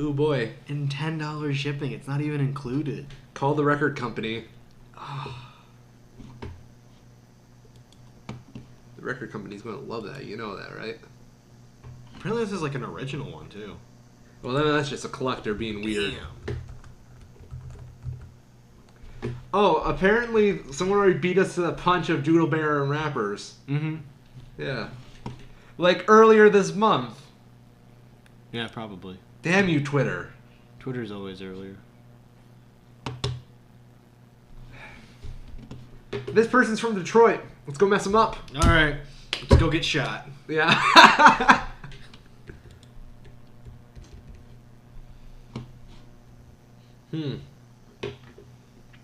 Ooh, boy. And $10 shipping. It's not even included. Call the record company. The record company's going to love that. You know that, right? Apparently this is, like, an original one, too. Well, then that's just a collector being weird. Damn. Oh, apparently someone already beat us to the punch of Doodle Bear and rappers. Mm-hmm. Yeah. Like earlier this month. Yeah, probably. Damn you, Twitter. Twitter's always earlier. This person's from Detroit. Let's go mess him up. Alright. Let's go get shot. Yeah.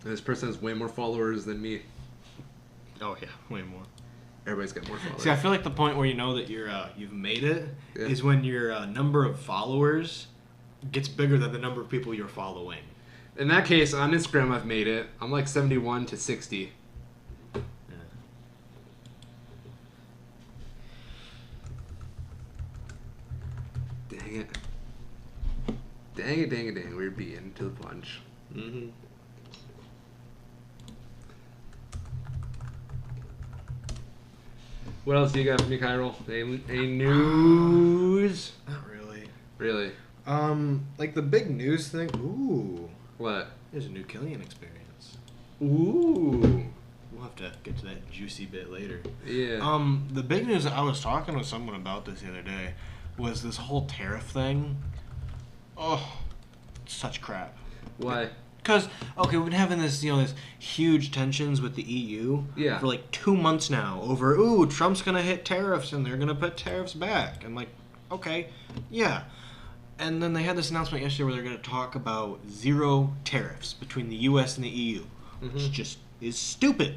This person has way more followers than me. Oh yeah, way more. Everybody's got more followers. See, I feel like the point where you know that you've made it is when your number of followers gets bigger than the number of people you're following. In that case, on Instagram, I've made it. I'm like 71 to 60. Yeah. Dang it. Dang it. We're beaten to the punch. Mm-hmm. What else do you got for me, Chiral? Any news? Not really. Really? Like the big news thing. Ooh. What? There's a new Killian experience. Ooh. We'll have to get to that juicy bit later. Yeah. The big news, I was talking with someone about this the other day, was this whole tariff thing. Oh, such crap. Why? Because, okay, we've been having this, this huge tensions with the EU for like 2 months now over, Trump's going to hit tariffs and they're going to put tariffs back. I'm like, okay, yeah. And then they had this announcement yesterday where they're going to talk about zero tariffs between the U.S. and the EU, which just is stupid.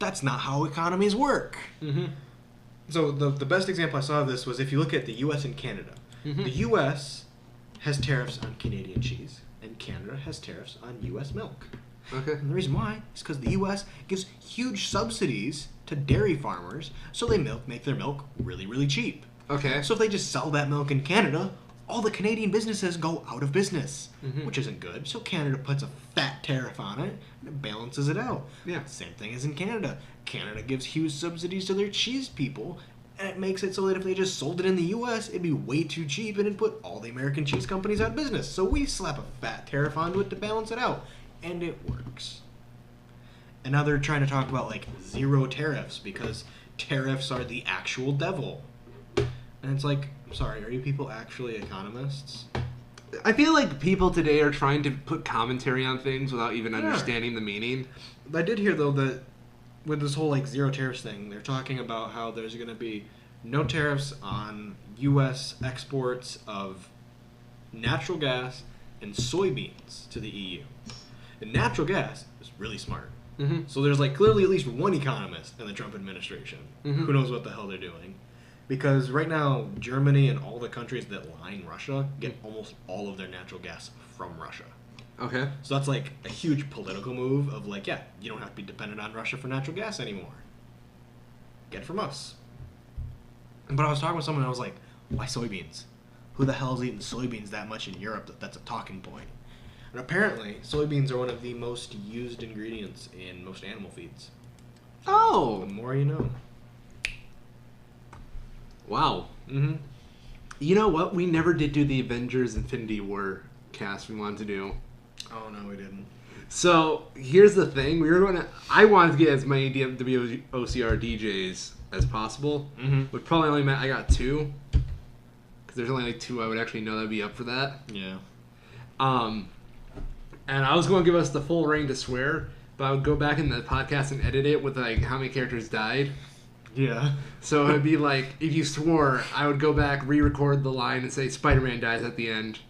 That's not how economies work. Mm-hmm. So the best example I saw of this was if you look at the U.S. and Canada. Mm-hmm. The U.S. has tariffs on Canadian cheese, and Canada has tariffs on U.S. milk. Okay. And the reason why is because the U.S. gives huge subsidies to dairy farmers, so they make their milk really, really cheap. Okay. So if they just sell that milk in Canada, all the Canadian businesses go out of business, which isn't good. So Canada puts a fat tariff on it, and it balances it out. Yeah. Same thing as in Canada. Canada gives huge subsidies to their cheese people, and it makes it so that if they just sold it in the U.S., it'd be way too cheap, and it'd put all the American cheese companies out of business. So we slap a fat tariff onto it to balance it out, and it works. And now they're trying to talk about, like, zero tariffs, because tariffs are the actual devil. And it's like, I'm sorry, are you people actually economists? I feel like people today are trying to put commentary on things without even understanding the meaning. I did hear, though, that with this whole, like, zero tariffs thing, they're talking about how there's going to be no tariffs on U.S. exports of natural gas and soybeans to the EU. And natural gas is really smart. Mm-hmm. So there's, like, clearly at least one economist in the Trump administration who knows what the hell they're doing. Because right now, Germany and all the countries that line Russia get almost all of their natural gas from Russia. Okay. So that's like a huge political move of like, yeah, you don't have to be dependent on Russia for natural gas anymore. Get it from us. But I was talking with someone and I was like, why soybeans? Who the hell is eating soybeans that much in Europe that's a talking point? And apparently, soybeans are one of the most used ingredients in most animal feeds. So the more you know. Wow. Mm-hmm. You know what? We never did do the Avengers Infinity War cast we wanted to do. Oh, no, we didn't. So, here's the thing. I wanted to get as many WOCR DJs as possible. Mm-hmm. Which probably only meant I got 2. Because there's only like 2 I would actually know that would be up for that. Yeah. And I was going to give us the full reign to swear. But I would go back in the podcast and edit it with like how many characters died. Yeah. So it'd be like, if you swore, I would go back, re-record the line, and say Spider-Man dies at the end.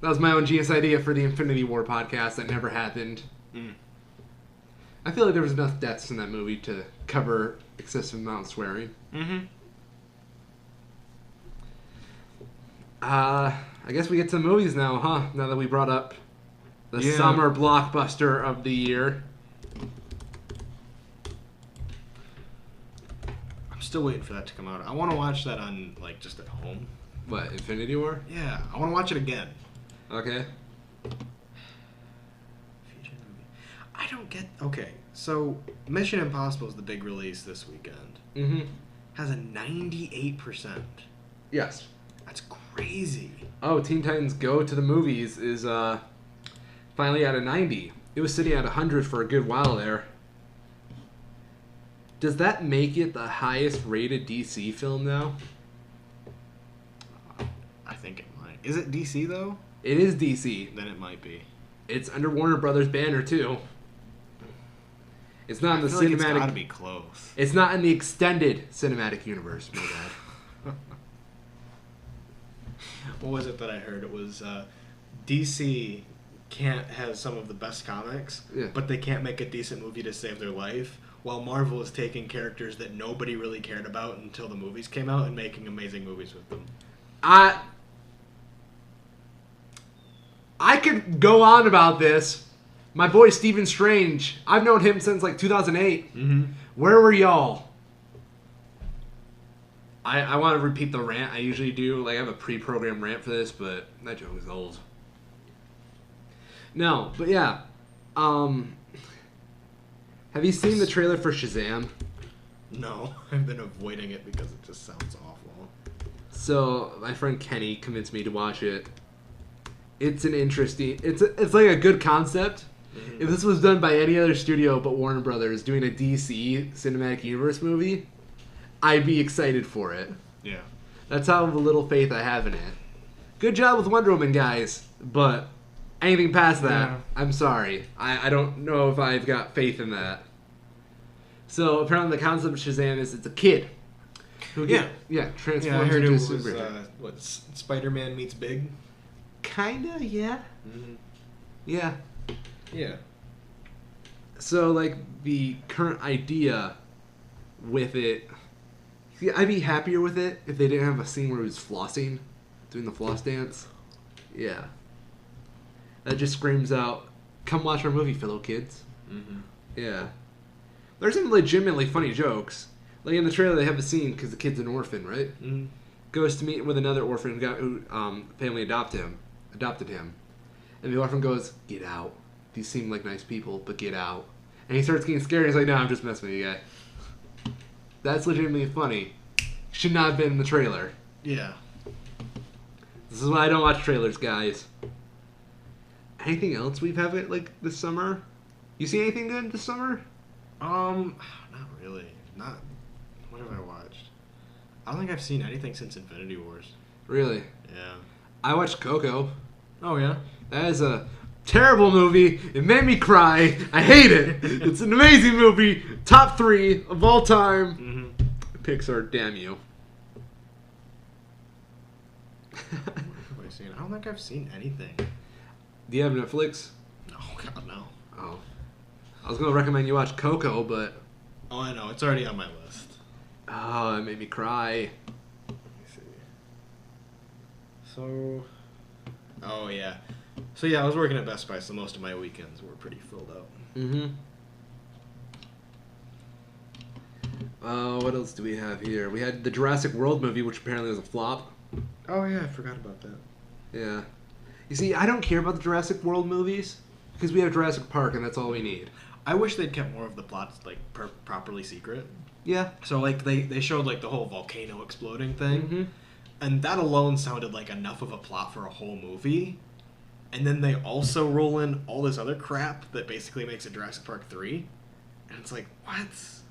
That was my own genius idea for the Infinity War podcast that never happened. Mm. I feel like there was enough deaths in that movie to cover excessive amount of swearing. Mm-hmm. I guess we get to the movies now, huh? Now that we brought up the summer blockbuster of the year. Still waiting for that to come out. I want to watch that on, like, just at home. What, Infinity War? Yeah, I want to watch it again. Okay. I don't get... Okay, so Mission Impossible is the big release this weekend. Mm-hmm. Has a 98%. Yes. That's crazy. Oh, Teen Titans Go to the Movies is finally at a 90. It was sitting at 100 for a good while there. Does that make it the highest rated DC film now? I think it might. Is it DC though? It is DC. Then it might be. It's under Warner Brothers banner too. It's not in the cinematic. Like it's gotta be close. It's not in the extended cinematic universe. My bad. What was it that I heard? It was DC can't have some of the best comics, but they can't make a decent movie to save their life. While Marvel is taking characters that nobody really cared about until the movies came out and making amazing movies with them. I could go on about this. My boy Stephen Strange. I've known him since like 2008. Mm-hmm. Where were y'all? I want to repeat the rant I usually do. Like I have a pre-programmed rant for this, but that joke is old. No, but yeah. Have you seen the trailer for Shazam? No, I've been avoiding it because it just sounds awful. So, my friend Kenny convinced me to watch it. It's an interesting... It's like a good concept. Mm-hmm. If this was done by any other studio but Warner Brothers doing a DC Cinematic Universe movie, I'd be excited for it. Yeah. That's how little faith I have in it. Good job with Wonder Woman, guys, but... anything past that, I'm sorry. I don't know if I've got faith in that. So apparently the concept of Shazam is it's a kid who transforms I heard into it a superhero. Was Spider-Man meets Big? Kinda, yeah. Mm-hmm. Yeah. Yeah. So like the current idea with it, I'd be happier with it if they didn't have a scene where he was flossing, doing the floss dance. Yeah. That just screams out, come watch our movie, fellow kids. Mm-hmm. Yeah. There's some legitimately funny jokes. Like in the trailer, they have a scene, because the kid's an orphan, right? Mm-hmm. Goes to meet with another orphan who family adopted him. And the orphan goes, get out. These seem like nice people, but get out. And he starts getting scared. He's like, no, I'm just messing with you, guy. That's legitimately funny. Should not have been in the trailer. Yeah. This is why I don't watch trailers, guys. Anything else we've had it like this summer? You see anything good this summer? Not really. Not. What have I watched? I don't think I've seen anything since Infinity Wars. Really? Yeah. I watched Coco. Oh, yeah? That is a terrible movie. It made me cry. I hate it. It's an amazing movie. Top 3 of all time. Mm-hmm. Pixar, damn you. What have I seen? I don't think I've seen anything. Do you have Netflix? Oh, God, no. Oh. I was going to recommend you watch Coco, but... Oh, I know. It's already on my list. Oh, it made me cry. Let me see. So... Oh, yeah. So, yeah, I was working at Best Buy, so most of my weekends were pretty filled up. Mm-hmm. What else do we have here? We had the Jurassic World movie, which apparently was a flop. Oh, yeah, I forgot about that. Yeah. You see, I don't care about the Jurassic World movies, because we have Jurassic Park, and that's all we need. I wish they'd kept more of the plots, like, properly secret. Yeah. So, like, they showed, like, the whole volcano exploding thing, mm-hmm. and that alone sounded like enough of a plot for a whole movie. And then they also roll in all this other crap that basically makes it Jurassic Park 3. And it's like, what?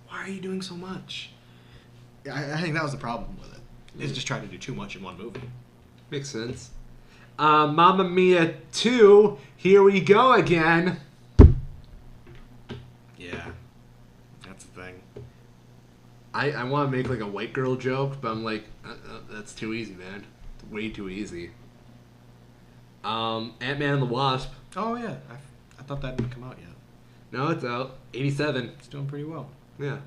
Why are you doing so much? I think that was the problem with it. It's just trying to do too much in one movie. Makes sense. Mamma Mia 2, here we go again. Yeah. That's the thing. I want to make like a white girl joke, but I'm like, that's too easy, man. It's way too easy. Ant-Man and the Wasp. Oh, yeah. I thought that didn't come out yet. No, it's out. 87. It's doing pretty well. Yeah.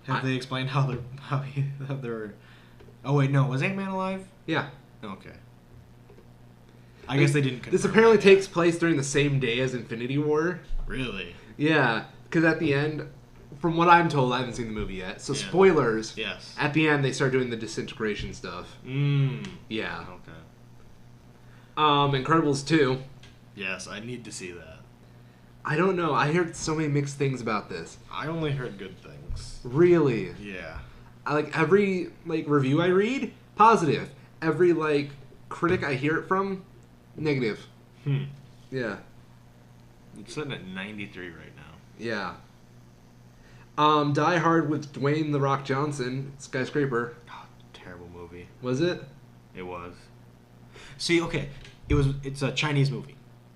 Have they explained how they're... Oh, wait, no. Was Ant-Man alive? Yeah. Okay. I guess they didn't confirm. This apparently takes place during the same day as Infinity War. Really? Yeah, because at the end, from what I'm told, I haven't seen the movie yet, so spoilers. Yes. At the end, they start doing the disintegration stuff. Yeah. Okay. Incredibles 2. Yes, I need to see that. I don't know. I heard so many mixed things about this. I only heard good things. Really? Yeah. I like every review I read, positive. Every critic I hear it from, negative. Yeah. It's sitting at 93 right now. Yeah. Die Hard with Dwayne "The Rock" Johnson, Skyscraper. Oh, terrible movie. Was it? It was. See, okay, it's a Chinese movie.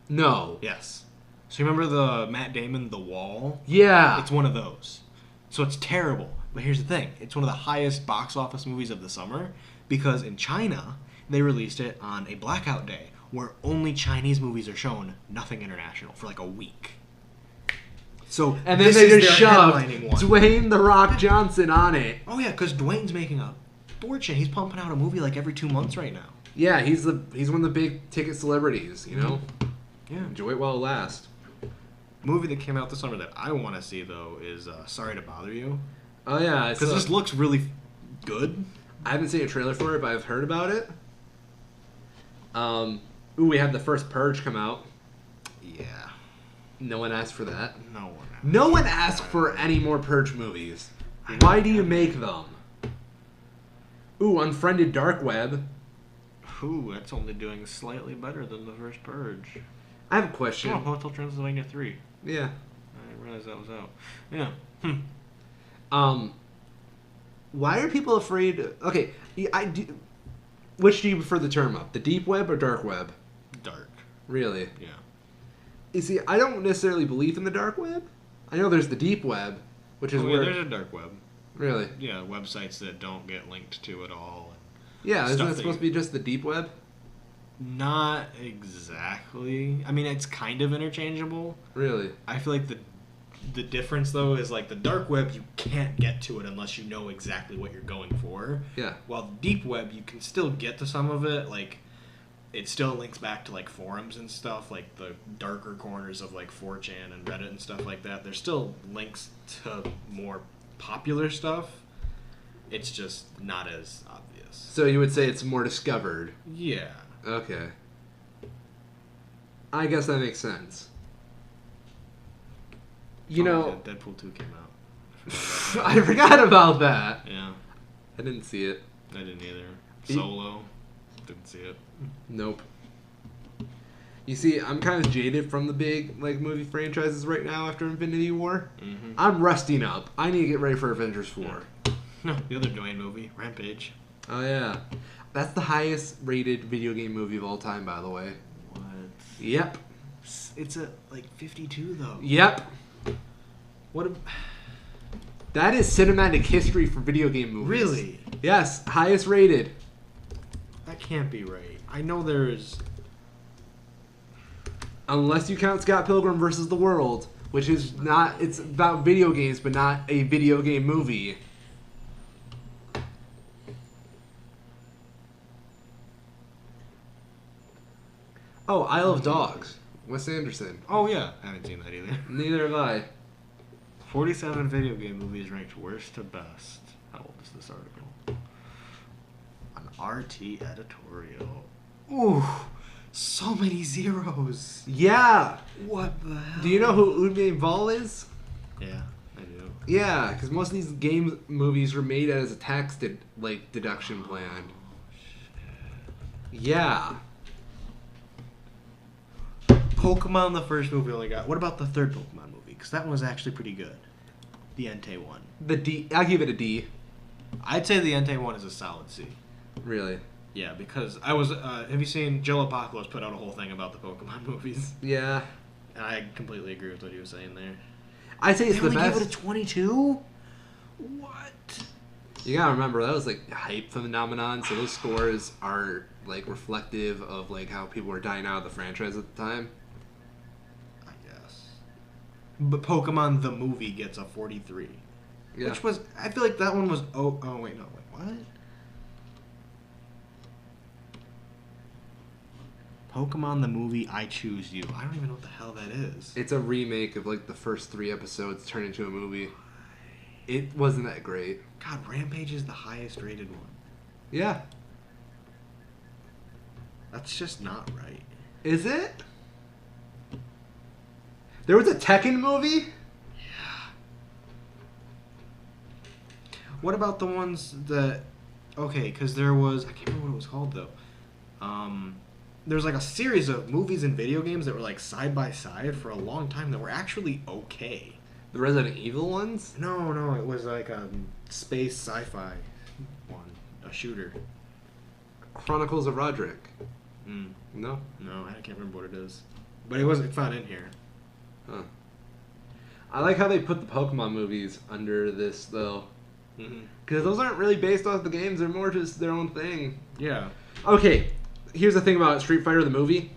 No. Yes. So you remember the Matt Damon The Wall? Yeah. It's one of those. So it's terrible. But here's the thing. It's one of the highest box office movies of the summer because in China, they released it on a blackout day where only Chinese movies are shown, nothing international, for like a week. So and then they just shoved Dwayne "The Rock" Johnson on it. Oh yeah, because Dwayne's making a fortune. He's pumping out a movie like every 2 months right now. Yeah, he's one of the big ticket celebrities, you know? Yeah. Enjoy it while it lasts. Movie that came out this summer that I want to see, though, is Sorry to Bother You. Oh, yeah. Because this looks really good. I haven't seen a trailer for it, but I've heard about it. We had the first Purge come out. Yeah. No one asked for that. No one asked for any more Purge movies. Why do you make them? Ooh, Unfriended Dark Web. Ooh, that's only doing slightly better than the first Purge. I have a question. Oh, Hotel Transylvania 3. Yeah. I didn't realize that was out. Yeah. Why are people afraid... Okay, which do you prefer the term of? The deep web or dark web? Dark. Really? Yeah. You see, I don't necessarily believe in the dark web. I know there's the deep web, which is where... there's a dark web. Really? Yeah, websites that don't get linked to at all. Yeah, isn't it supposed to be just the deep web? Not exactly. I mean, it's kind of interchangeable. Really? I feel like the difference, though, is like the dark web, you can't get to it unless you know exactly what you're going for. Yeah. While the deep web, you can still get to some of it. Like, it still links back to, like, forums and stuff, like the darker corners of, like, 4chan and Reddit and stuff like that. There's still links to more popular stuff. It's just not as obvious. So you would say it's more discovered? Yeah. Okay. I guess that makes sense. You know... Deadpool 2 came out. I forgot about that. Yeah. I didn't see it. I didn't either. Solo. Didn't see it. Nope. You see, I'm kind of jaded from the big movie franchises right now after Infinity War. Mm-hmm. I'm resting up. I need to get ready for Avengers 4. No, the other Dwayne movie, Rampage. Oh, yeah. That's the highest rated video game movie of all time, by the way. What? Yep. It's a, 52, though. Yep. What? That is cinematic history for video game movies. Really? Yes, highest rated. That can't be right. I know there's... Unless you count Scott Pilgrim versus the World, which is not... It's about video games, but not a video game movie. Oh, Isle of Dogs. Wes Anderson. Oh, yeah. I haven't seen that either. Neither have I. 47 video game movies ranked worst to best. How old is this article? An RT editorial. Ooh, so many zeros. Yeah. What the hell? Do you know who Uwe Boll is? Yeah, I do. Yeah, because most of these game movies were made as a tax deduction plan. Yeah. Pokemon, the first movie only got... What about the third Pokemon movie? Because that one was actually pretty good. The Entei one. The D. I'll give it a D. I'd say the Entei one is a solid C. Really? Yeah, because I was... have you seen... Jill Apocalypse put out a whole thing about the Pokemon movies. Yeah. And I completely agree with what he was saying there. I'd say it's the best. They only gave it a 22? What? You gotta remember, that was like hype phenomenon, so those scores are like reflective of like how people were dying out of the franchise at the time. I guess. But Pokemon the movie gets a 43. Yeah. Which was... I feel like that one was... Oh, wait, no. Wait, what? Pokemon the movie I Choose You. I don't even know what the hell that is. It's a remake of like the first 3 episodes turned into a movie. It wasn't that great. God, Rampage is the highest rated one. Yeah. That's just not right. Is it? There was a Tekken movie? Yeah. What about the ones that... Okay, because there was... I can't remember what it was called, though. There was like a series of movies and video games that were like side by side for a long time that were actually okay. The Resident Evil ones? No, it was like a space sci-fi one, a shooter. Chronicles of Roderick. No, I can't remember what it is, but it's not in here. Huh. I like how they put the Pokemon movies under this though, because those aren't really based off the games; they're more just their own thing. Yeah. Okay, here's the thing about Street Fighter the movie.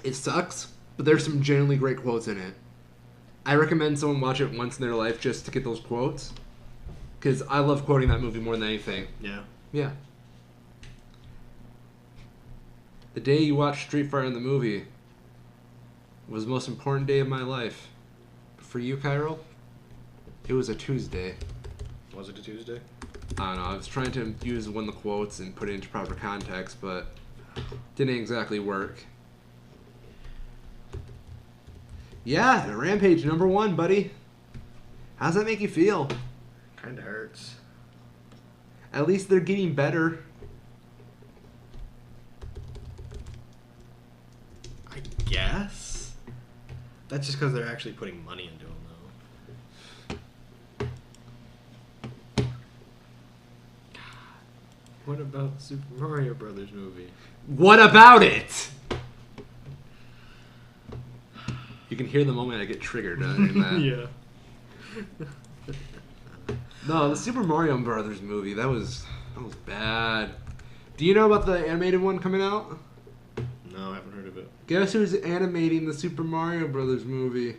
It sucks, but there's some genuinely great quotes in it. I recommend someone watch it once in their life just to get those quotes. Because I love quoting that movie more than anything. Yeah. Yeah. The day you watched Street Fighter the movie was the most important day of my life. But for you, Chiral, it was a Tuesday. Was it a Tuesday? I don't know. I was trying to use one of the quotes and put it into proper context, but didn't exactly work. Yeah, Rampage #1, buddy. How's that make you feel? Kinda hurts. At least they're getting better. I guess. That's just because they're actually putting money into them, though. What about the Super Mario Brothers movie? What about it? You can hear the moment I get triggered in that. Yeah. No, the Super Mario Brothers movie, that was bad. Do you know about the animated one coming out? No, I haven't heard of it. Guess who's animating the Super Mario Brothers movie?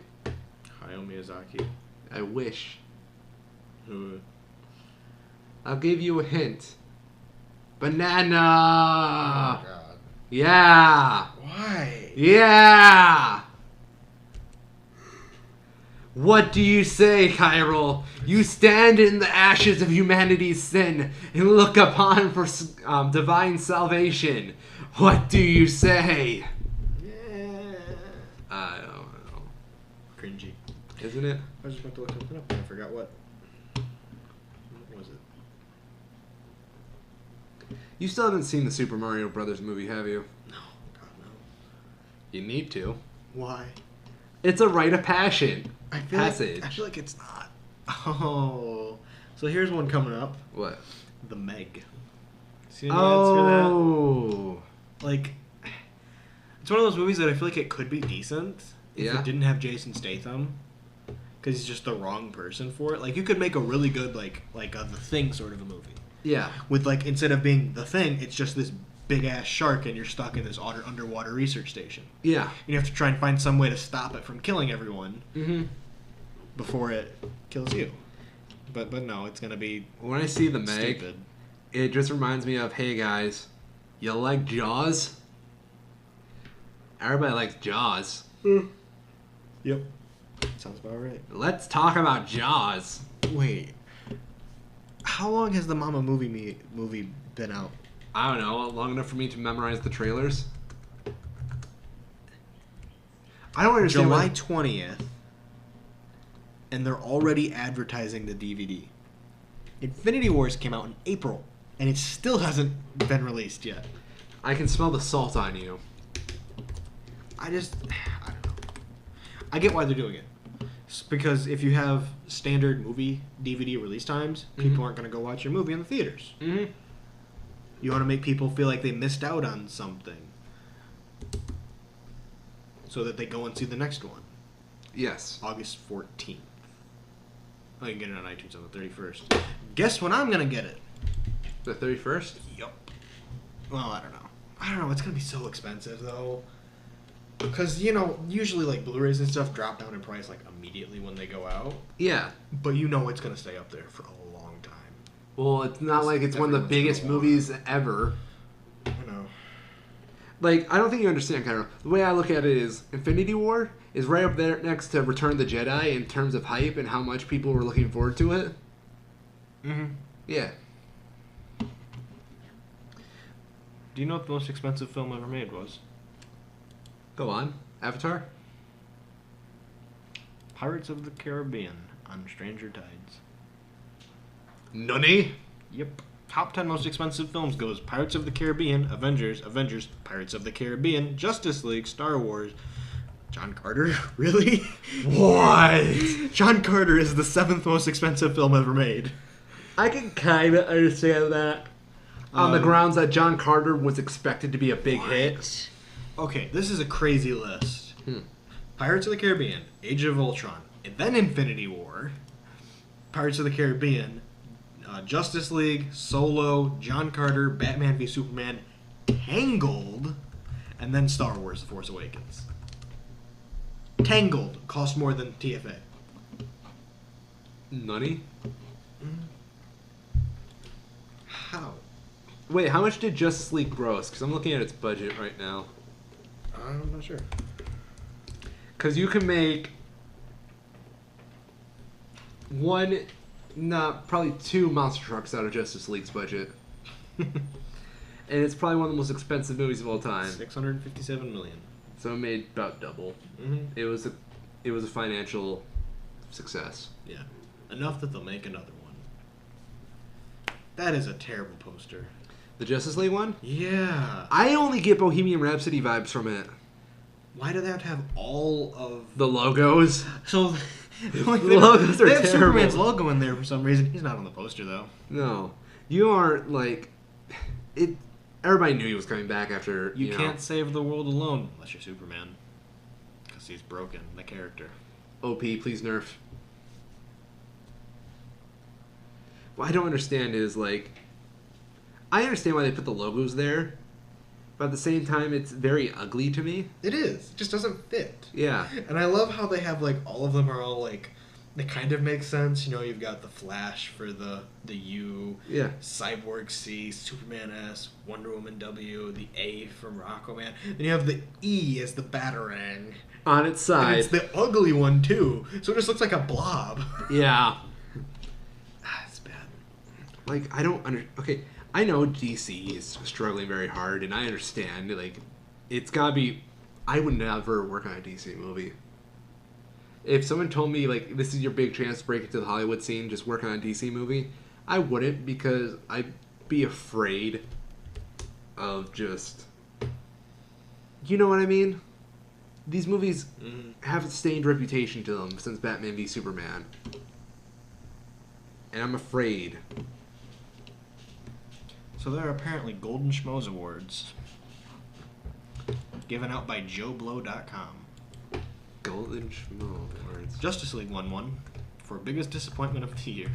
Hayao Miyazaki. I wish. Who? I'll give you a hint. Banana! Oh, God. Yeah! Why? Yeah! What do you say, Chiral? You stand in the ashes of humanity's sin and look upon for divine salvation. What do you say? Yeah. I don't know. Cringy. Isn't it? I was just about to look something up and I forgot what. What was it? You still haven't seen the Super Mario Brothers movie, have you? No. God, no. You need to. Why? It's a rite of passion. I feel like it's not. Oh. So here's one coming up. What? The Meg. See any ads for that? Like, it's one of those movies that I feel like it could be decent if it didn't have Jason Statham, because he's just the wrong person for it. Like, you could make a really good like The Thing sort of a movie. Yeah. With like, instead of being The Thing, it's just this big ass shark and you're stuck in this underwater research station. Yeah. And you have to try and find some way to stop it from killing everyone before it kills you. But no, it's gonna be when I see the Meg, stupid. It just reminds me of, hey guys, you like Jaws? Everybody likes Jaws. Yep. Sounds about right. Let's talk about Jaws. Wait. How long has the Mama movie been out? I don't know, long enough for me to memorize the trailers. I don't understand. July 20th, and they're already advertising the DVD. Infinity Wars came out in April, and it still hasn't been released yet. I can smell the salt on you. I don't know. I get why they're doing it. It's because if you have standard movie DVD release times, people aren't going to go watch your movie in the theaters. Mm-hmm. You want to make people feel like they missed out on something, so that they go and see the next one. Yes. August 14th. Oh, you can get it on iTunes on the 31st. Guess when I'm going to get it? The 31st? Yup. Well, I don't know. It's going to be so expensive, though. Because, usually, like, Blu-rays and stuff drop down in price, like, immediately when they go out. Yeah. But it's going to stay up there for a long time. Well, it's not like it's one of the biggest movies ever. I know. Like, I don't think you understand, Chiral. The way I look at it is, Infinity War is right up there next to Return of the Jedi in terms of hype and how much people were looking forward to it. Mm-hmm. Yeah. Do you know what the most expensive film ever made was? Go on. Avatar? Pirates of the Caribbean on Stranger Tides. Nunny? Yep. Top 10 most expensive films goes Pirates of the Caribbean, Avengers, Pirates of the Caribbean, Justice League, Star Wars. John Carter? Really? What? John Carter is the 7th most expensive film ever made. I can kind of understand that. On the grounds that John Carter was expected to be a big hit. Okay, this is a crazy list. Pirates of the Caribbean, Age of Ultron, and then Infinity War, Pirates of the Caribbean, Justice League, Solo, John Carter, Batman v Superman, Tangled, and then Star Wars: The Force Awakens. Tangled cost more than TFA. Nunny? How? Wait, how much did Justice League gross? Because I'm looking at its budget right now. I'm not sure. Because you can make probably 2 monster trucks out of Justice League's budget. And it's probably one of the most expensive movies of all time. $657 million. So it made about double. Mm-hmm. It was a financial success. Yeah. Enough that they'll make another one. That is a terrible poster. The Justice League one? Yeah. I only get Bohemian Rhapsody vibes from it. Why do they have to have all of the logos? So like, the logos are they have terrible. Superman's logo in there for some reason. He's not on the poster though. No. You aren't like it. Everybody knew he was coming back after. You can't save the world alone unless you're Superman, because he's broken the character. OP, please nerf. What I don't understand is like, I understand why they put the logos there, but at the same time, it's very ugly to me. It is. It just doesn't fit. Yeah. And I love how they have like all of them are all like. They kind of make sense, you've got the Flash for the U, Cyborg C, Superman S, Wonder Woman W, the A from Aquaman. Then you have the E as the Batarang. On its side. And it's the ugly one, too. So it just looks like a blob. Yeah. It's bad. Like, I don't okay, I know DC is struggling very hard, and I understand, like, it's gotta be... I would never work on a DC movie. If someone told me, like, this is your big chance to break into the Hollywood scene, just work on a DC movie, I wouldn't, because I'd be afraid of just... You know what I mean? These movies have a stained reputation to them since Batman v Superman. And I'm afraid. So there are apparently Golden Schmoes Awards given out by JoeBlow.com. Golden Schmoes Awards. Justice League won one for biggest disappointment of the year.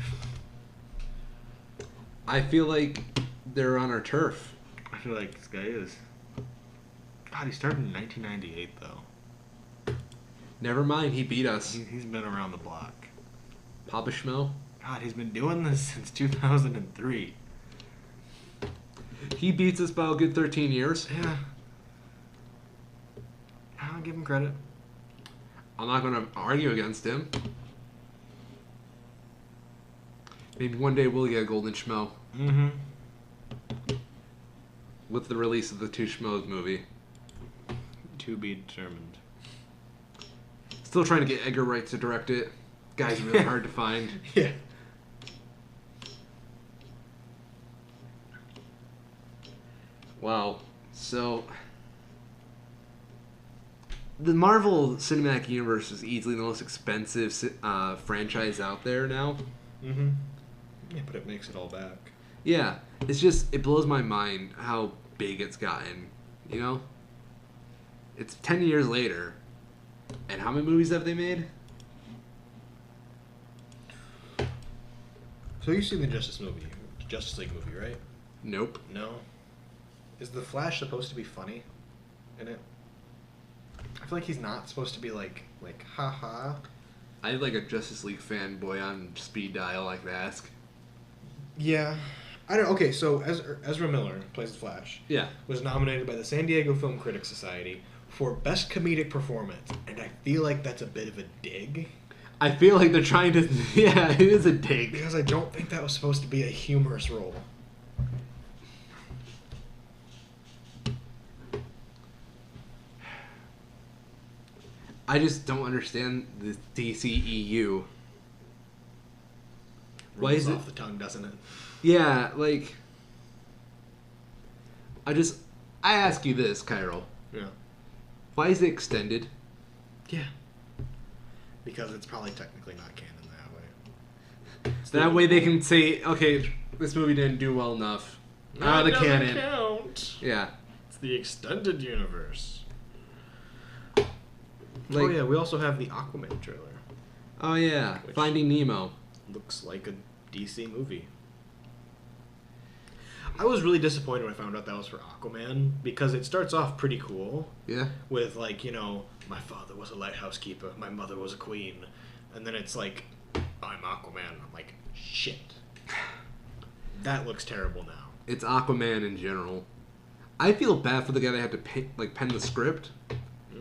I feel like they're on our turf. I feel like this guy is. God, he started in 1998, though. Never mind, he beat us. He's been around the block. Papa Schmo? God, he's been doing this since 2003. He beats us by a good 13 years. Yeah. I'll give him credit. I'm not going to argue against him. Maybe one day we'll get a Golden Schmo. Mm-hmm. With the release of the Two Schmoes movie. To be determined. Still trying to get Edgar Wright to direct it. Guy's really hard to find. Yeah. Wow. So, the Marvel Cinematic Universe is easily the most expensive franchise out there now. Mm-hmm. Yeah, but it makes it all back. Yeah. It's just, it blows my mind how big it's gotten. You know? It's 10 years later. And how many movies have they made? So you've seen the Justice League movie, right? Nope. No. Is the Flash supposed to be funny in it? I feel like he's not supposed to be like haha. I like a Justice League fanboy on speed dial, like to ask. Yeah. I don't. Okay, so Ezra Miller plays the Flash. Yeah. Was nominated by the San Diego Film Critics Society for Best Comedic Performance, and I feel like that's a bit of a dig. I feel like they're trying to... Yeah, it is a dig. Because I don't think that was supposed to be a humorous role. I just don't understand the DCEU. Why is it off the tongue, doesn't it? Yeah, like I ask you this, Chiral. Yeah. Why is it extended? Yeah. Because it's probably technically not canon that way. That way they can say, okay, this movie didn't do well enough. Out of the canon. Count. Yeah. It's the extended universe. Like, oh yeah, we also have the Aquaman trailer. Oh yeah, Finding Nemo. Looks like a DC movie. I was really disappointed when I found out that was for Aquaman because it starts off pretty cool. Yeah. With like, you know, my father was a lighthouse keeper, my mother was a queen, and then it's like, I'm Aquaman. I'm like, shit. That looks terrible now. It's Aquaman in general. I feel bad for the guy that had to pen the script.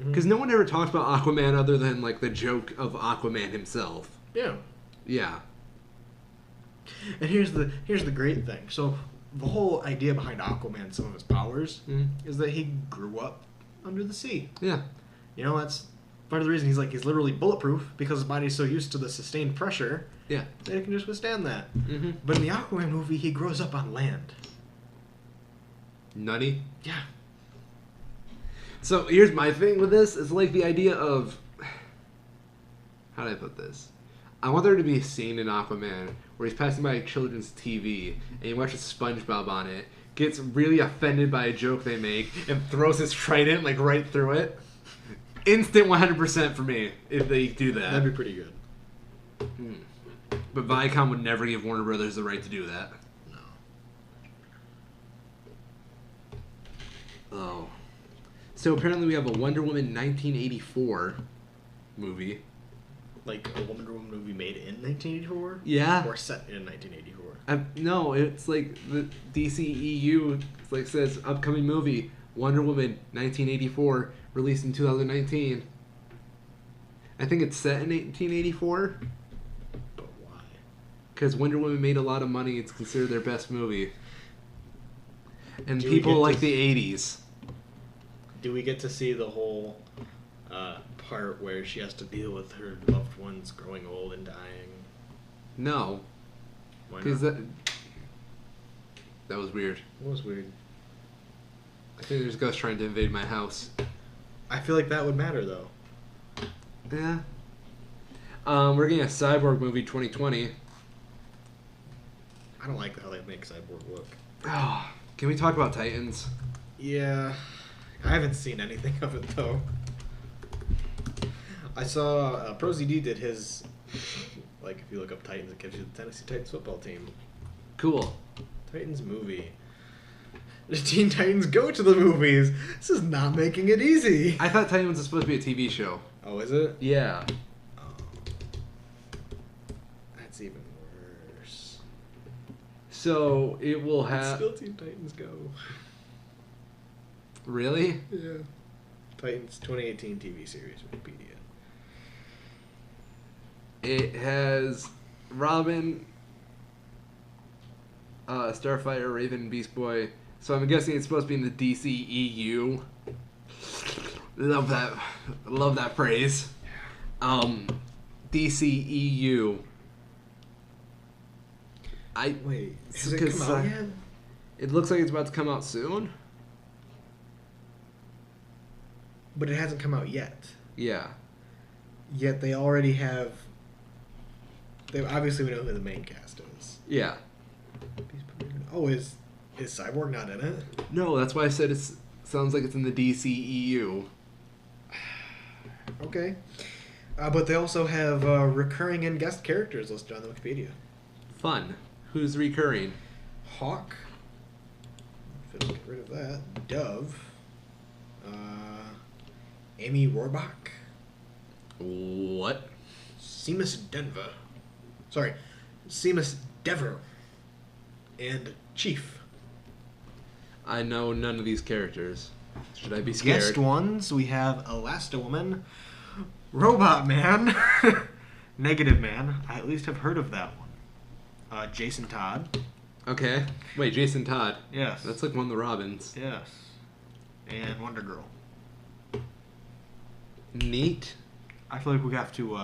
Because no one ever talks about Aquaman other than, like, the joke of Aquaman himself. Yeah. Yeah. And here's the great thing. So, the whole idea behind Aquaman, some of his powers, is that he grew up under the sea. Yeah. You know, that's part of the reason he's literally bulletproof, because his body's so used to the sustained pressure that it can just withstand that. Mm-hmm. But in the Aquaman movie, he grows up on land. Nutty? Yeah. So here's my thing with this. It's like the idea of... How do I put this? I want there to be a scene in Aquaman where he's passing by a children's TV and he watches SpongeBob on it, gets really offended by a joke they make, and throws his trident like right through it. Instant 100% for me if they do that. That'd be pretty good. But Viacom would never give Warner Brothers the right to do that. No. Oh. So apparently we have a Wonder Woman 1984 movie. Like a Wonder Woman movie made in 1984? Yeah. Or set in 1984? No, it's like the DCEU says upcoming movie Wonder Woman 1984 released in 2019. I think it's set in 1884. But why? Because Wonder Woman made a lot of money. It's considered their best movie. And people like the 80s. Do we get to see the whole part where she has to deal with her loved ones growing old and dying? No. Why not? Because that was weird. It was weird. I think there's ghosts trying to invade my house. I feel like that would matter, though. Yeah. We're getting a Cyborg movie 2020. I don't like how they make Cyborg look. Oh, can we talk about Titans? Yeah. I haven't seen anything of it, though. I saw ProZD did his... Like, if you look up Titans, it gives you the Tennessee Titans football team. Cool. Titans movie. The Teen Titans go to the movies. This is not making it easy. I thought Titans was supposed to be a TV show. Oh, is it? Yeah. Oh. That's even worse. So it will have. Still Teen Titans Go. Really? Yeah. Titans 2018 TV series, Wikipedia. It has Robin, Starfire, Raven, Beast Boy. So I'm guessing it's supposed to be in the DCEU. Love that phrase. DCEU. Wait, has it come out yet? It looks like it's about to come out soon. But it hasn't come out yet. Yeah. Yet they already have... Obviously we know who the main cast is. Yeah. Oh, is Cyborg not in it? No, that's why I said it sounds like it's in the DCEU. Okay. But they also have recurring and guest characters listed on the Wikipedia. Fun. Who's recurring? Hawk. If it'll get rid of that. Dove. Amy Rohrbach. What? Seamus Dever. And Chief. I know none of these characters. Should I be scared? Guest ones, we have Elasti-Woman, Robot Man, Negative Man. I at least have heard of that one. Jason Todd. Okay. Wait, Jason Todd. Yes. That's like one of the Robins. Yes. And Wonder Girl. Neat. I feel like we have to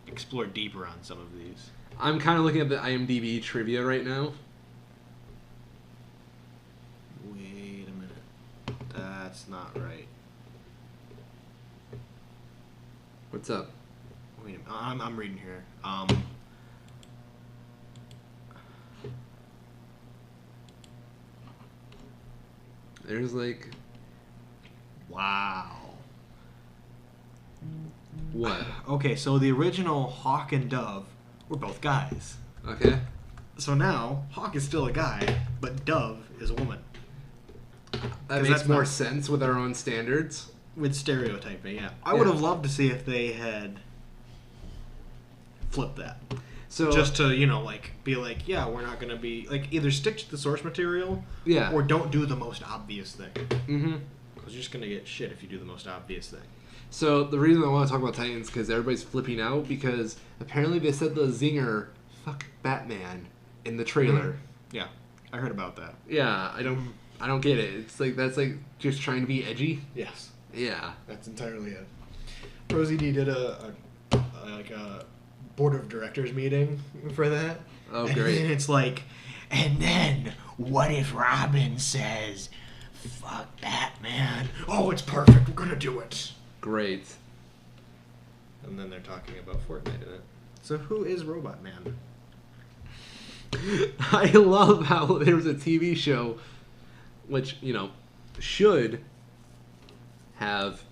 explore deeper on some of these. I'm kind of looking at the IMDb trivia right now. Wait a minute. That's not right. What's up? Wait a minute. I'm reading here. There's like... Wow. What? Okay, so the original Hawk and Dove were both guys. Okay. So now, Hawk is still a guy, but Dove is a woman. That makes more sense with our own standards. With stereotyping, yeah. I would have loved to see if they had flipped that. So just to, be like, yeah, we're not going to be... Like, either stick to the source material, or don't do the most obvious thing. Mm-hmm. Because you're just going to get shit if you do the most obvious thing. So the reason I want to talk about Titans is because everybody's flipping out because apparently they said the zinger, fuck Batman, in the trailer. Yeah, I heard about that. Yeah, I don't get it. It's like, that's like just trying to be edgy. Yes. Yeah. That's entirely it. ProZD did a board of directors meeting for that. Oh, great. And it's like, and then what if Robin says, fuck Batman? Oh, it's perfect. We're going to do it. Great. And then they're talking about Fortnite in it. So who is Robot Man? I love how there was a TV show which, should have,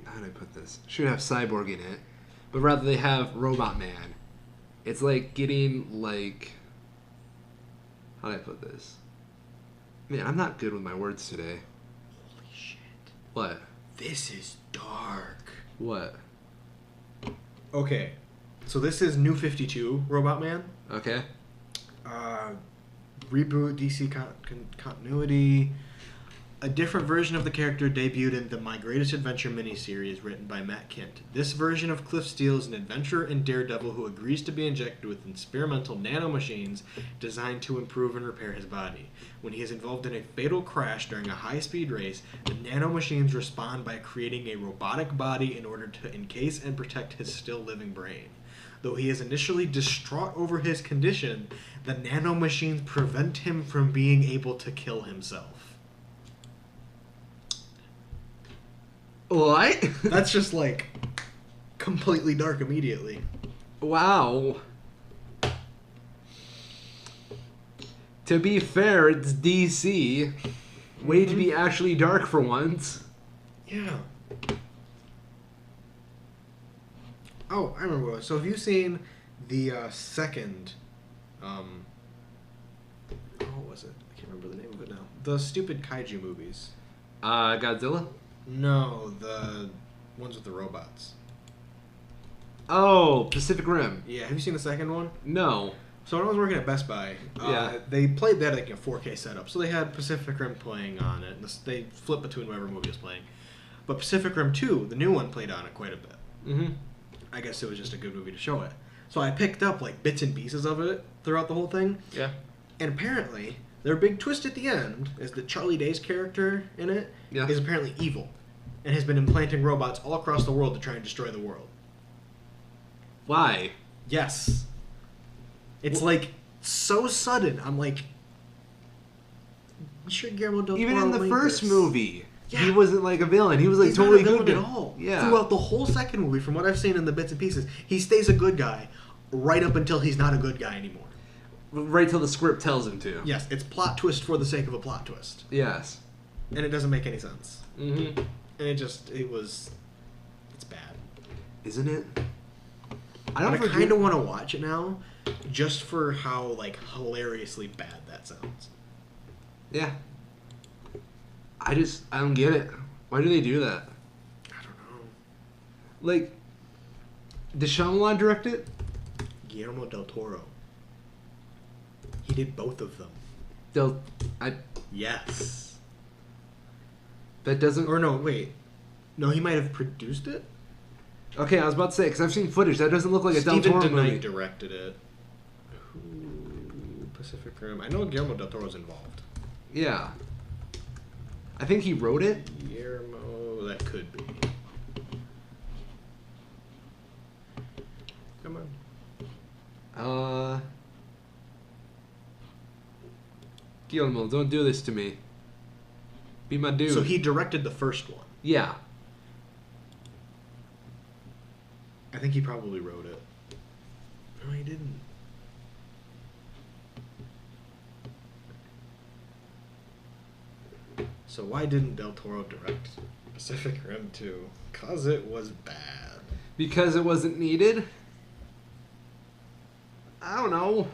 how do I put this? Should have Cyborg in it. But rather they have Robot Man. It's like getting like... How do I put this? Man, I'm not good with my words today. Holy shit. What? This is dark. What? Okay. So this is New 52 Robot Man. Okay. Reboot DC continuity. A different version of the character debuted in the My Greatest Adventure miniseries written by Matt Kent. This version of Cliff Steele is an adventurer and daredevil who agrees to be injected with experimental nanomachines designed to improve and repair his body. When he is involved in a fatal crash during a high-speed race, the nanomachines respond by creating a robotic body in order to encase and protect his still-living brain. Though he is initially distraught over his condition, the nanomachines prevent him from being able to kill himself. What? That's just like completely dark immediately. Wow. To be fair, it's DC. Way to be actually dark for once. Yeah. Oh, I remember what. So have you seen the second... what was it? I can't remember the name of it now. The stupid kaiju movies. Godzilla? No, the ones with the robots. Oh, Pacific Rim. Yeah, have you seen the second one? No. So when I was working at Best Buy, they played that like a 4K setup. So they had Pacific Rim playing on it. They flipped between whatever movie was playing. But Pacific Rim 2, the new one, played on it quite a bit. Mm-hmm. I guess it was just a good movie to show it. So I picked up like bits and pieces of it throughout the whole thing. Yeah. And apparently, their big twist at the end is that Charlie Day's character in it is apparently evil. And has been implanting robots all across the world to try and destroy the world. Why? Yes. It's like so sudden. I'm like, I'm sure Guillermo del Toro even in the first movie, yeah. he wasn't like a villain. He was like He's totally not a good villain at all. Yeah. Throughout the whole second movie, from what I've seen in the bits and pieces, he stays a good guy right up until he's not a good guy anymore. Right till the script tells him to. Yes, it's plot twist for the sake of a plot twist. Yes. And it doesn't make any sense. Mm-hmm. And it's bad. Isn't it? I kind of want to watch it now, just for how like hilariously bad that sounds. Yeah. I don't get it. Why do they do that? I don't know. Like, did Shyamalan direct it? Guillermo del Toro. He did both of them. Yes. That doesn't... Or no, wait. No, he might have produced it? Okay, I was about to say, because I've seen footage. That doesn't look like a Del Toro movie. Stephen DeKnight directed it. Pacific Rim. I know Guillermo del Toro's involved. Yeah. I think he wrote it. Guillermo... That could be. Come on. Guillermo, don't do this to me. Be my dude. So he directed the first one. Yeah. I think he probably wrote it. No, he didn't. So why didn't Del Toro direct Pacific Rim 2? 'Cause it was bad. Because it wasn't needed? I don't know.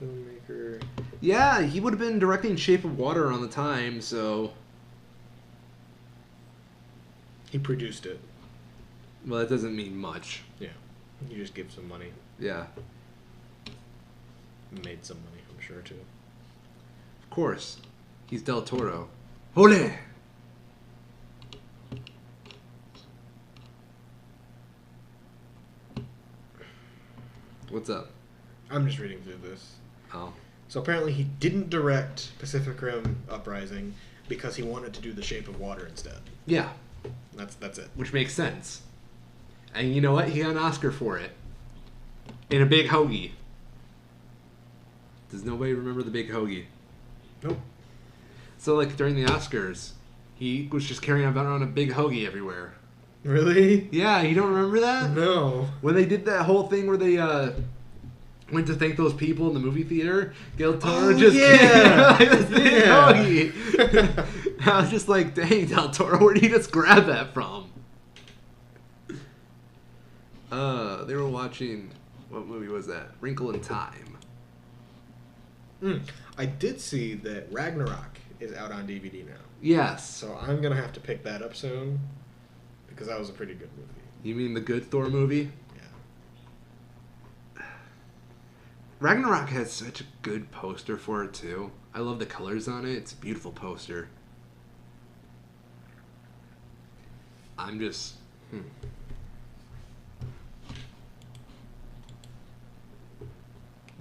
Filmmaker. Yeah, he would have been directing Shape of Water on the time, so... He produced it. Well, that doesn't mean much. Yeah. You just give some money. Yeah. Made some money, I'm sure, too. Of course. He's Del Toro. Ole! What's up? I'm just reading through this. Oh. So apparently he didn't direct Pacific Rim Uprising because he wanted to do The Shape of Water instead. Yeah. That's it. Which makes sense. And you know what? He got an Oscar for it. In a big hoagie. Does nobody remember the big hoagie? Nope. So, like, during the Oscars, he was just carrying around a big hoagie everywhere. Really? Yeah, you don't remember that? No. When they did that whole thing where they went to thank those people in the movie theater, Del Toro just yeah. hoagie. I was just like, dang, Del Toro, where did he just grab that from? They were watching, what movie was that? Wrinkle in Time. I did see that Ragnarok is out on DVD now. Yes. So I'm going to have to pick that up soon because that was a pretty good movie. You mean the good Thor movie? Yeah. Ragnarok has such a good poster for it, too. I love the colors on it. It's a beautiful poster. I'm just...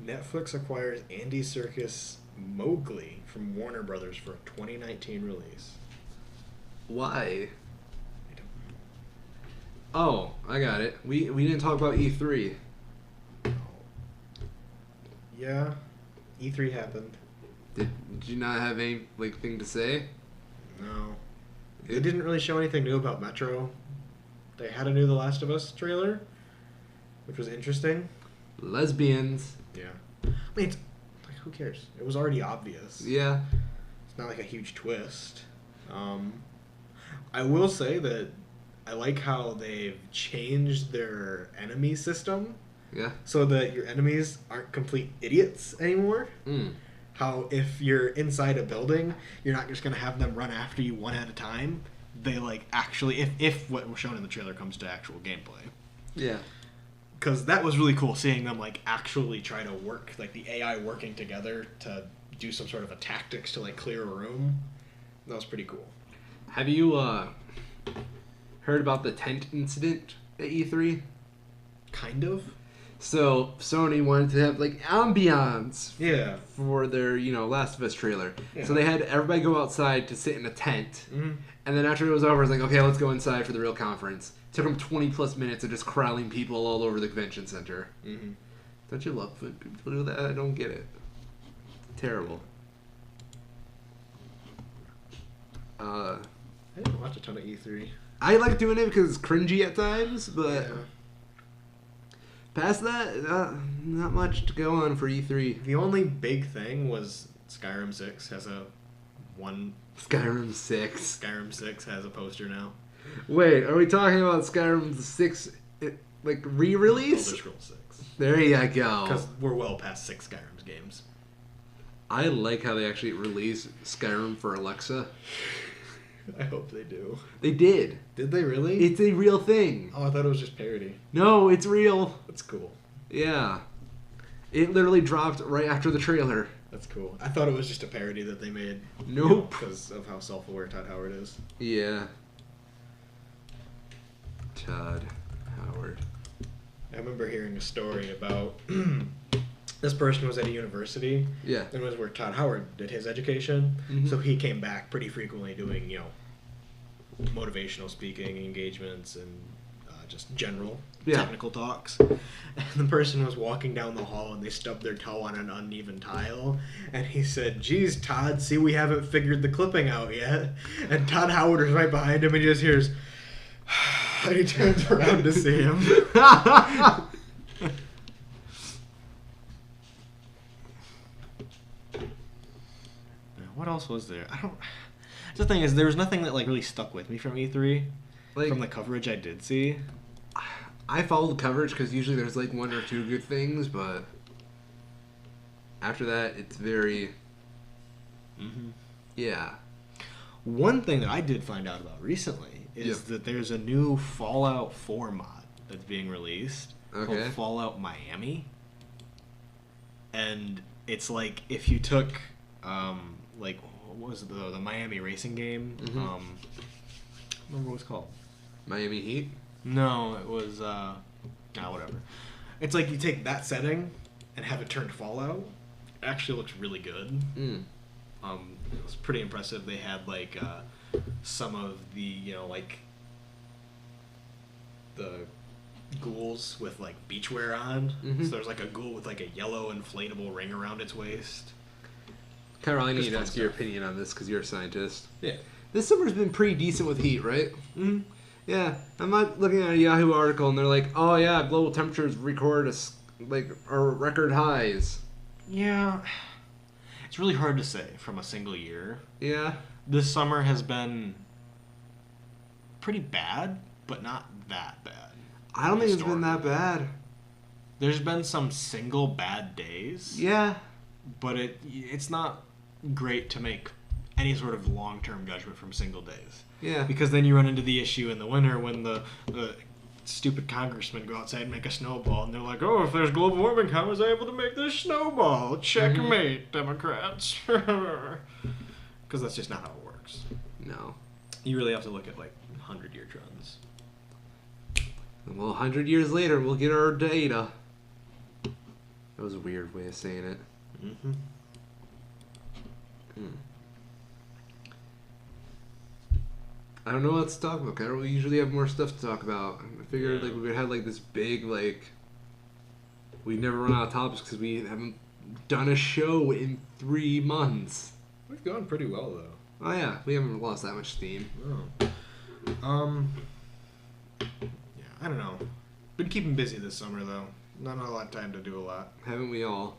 Netflix acquires Andy Serkis' Mowgli from Warner Brothers for a 2019 release. Why? Oh, I got it. We didn't talk about E3. Oh. Yeah, E3 happened. Did you not have any thing to say? No. They didn't really show anything new about Metro. They had a new The Last of Us trailer, which was interesting. Lesbians. Yeah. I mean, who cares? It was already obvious. Yeah. It's not like a huge twist. I will say that I like how they've changed their enemy system. Yeah. So that your enemies aren't complete idiots anymore. How if you're inside a building, you're not just going to have them run after you one at a time. They like actually, if what was shown in the trailer comes to actual gameplay. Yeah. Because that was really cool, seeing them like actually try to work, like the AI working together to do some sort of a tactics to like clear a room. That was pretty cool. Have you heard about the tent incident at E3? Kind of. So Sony wanted to have like ambiance for their, Last of Us trailer. Yeah. So they had everybody go outside to sit in a tent. And then after it was over, it was like, okay, let's go inside for the real conference. It took them 20 plus minutes of just corralling people all over the convention center. Don't you love when people do that? I don't get it. Terrible. I didn't watch a ton of E3. I like doing it because it's cringy at times, but past that, not much to go on for E3. The only big thing was Skyrim 6 has Skyrim 6. Skyrim 6 has a poster now. Wait, are we talking about Skyrim 6, like, re-release? Elder Scrolls 6. There you go. Because we're well past 6 Skyrim games. I like how they actually released Skyrim for Alexa. I hope they do. They did. Did they really? It's a real thing. Oh, I thought it was just parody. No, it's real. That's cool. Yeah. It literally dropped right after the trailer. That's cool. I thought it was just a parody that they made. Nope. Because of how self-aware Todd Howard is. Yeah. Todd Howard. I remember hearing a story about this person was at a university. Yeah. And it was where Todd Howard did his education. So he came back pretty frequently doing, motivational speaking engagements and just general technical talks. And the person was walking down the hall and they stubbed their toe on an uneven tile. And he said, "Geez, Todd, see, we haven't figured the clipping out yet." And Todd Howard is right behind him and he just hears, and he turns around to see him. What else was there? The thing is, there was nothing that like really stuck with me from E3. Like, from the coverage I did see. I follow the coverage because usually there's like one or two good things, but after that, it's very... Yeah. One thing that I did find out about recently is that there's a new Fallout 4 mod that's being released called Fallout Miami. And it's like if you took... what was it, the Miami racing game? I don't remember what it's called. Miami Heat? No, it was, whatever. It's like you take that setting and have it turned Fallout. It actually looks really good. It was pretty impressive. They had, like, some of the, the ghouls with, like, beachwear on. So there's, like, a ghoul with, like, a yellow inflatable ring around its waist. Chiral, I need to ask your opinion on this because you're a scientist. Yeah. This summer's been pretty decent with heat, right? Yeah. I'm not looking at a Yahoo article and they're like, oh yeah, global temperatures are record highs. Yeah. It's really hard to say from a single year. Yeah. This summer has been pretty bad, but not that bad. I don't think it's been that bad. There's been some single bad days. Yeah. But it's not great to make any sort of long-term judgment from single days. Yeah. Because then you run into the issue in the winter when the stupid congressmen go outside and make a snowball, and they're like, oh, if there's global warming, how was I able to make this snowball? Checkmate, Democrats. Because that's just not how it works. No. You really have to look at, 100-year trends. Well, 100 years later, we'll get our data. That was a weird way of saying it. I don't know what to talk about, Carol. We usually have more stuff to talk about. I figured we would have this big we never run out of topics because we haven't done a show in 3 months. We've gone pretty well though. Oh yeah, we haven't lost that much steam. Oh. Yeah, I don't know. Been keeping busy this summer though. Not a lot of time to do a lot. Haven't we all?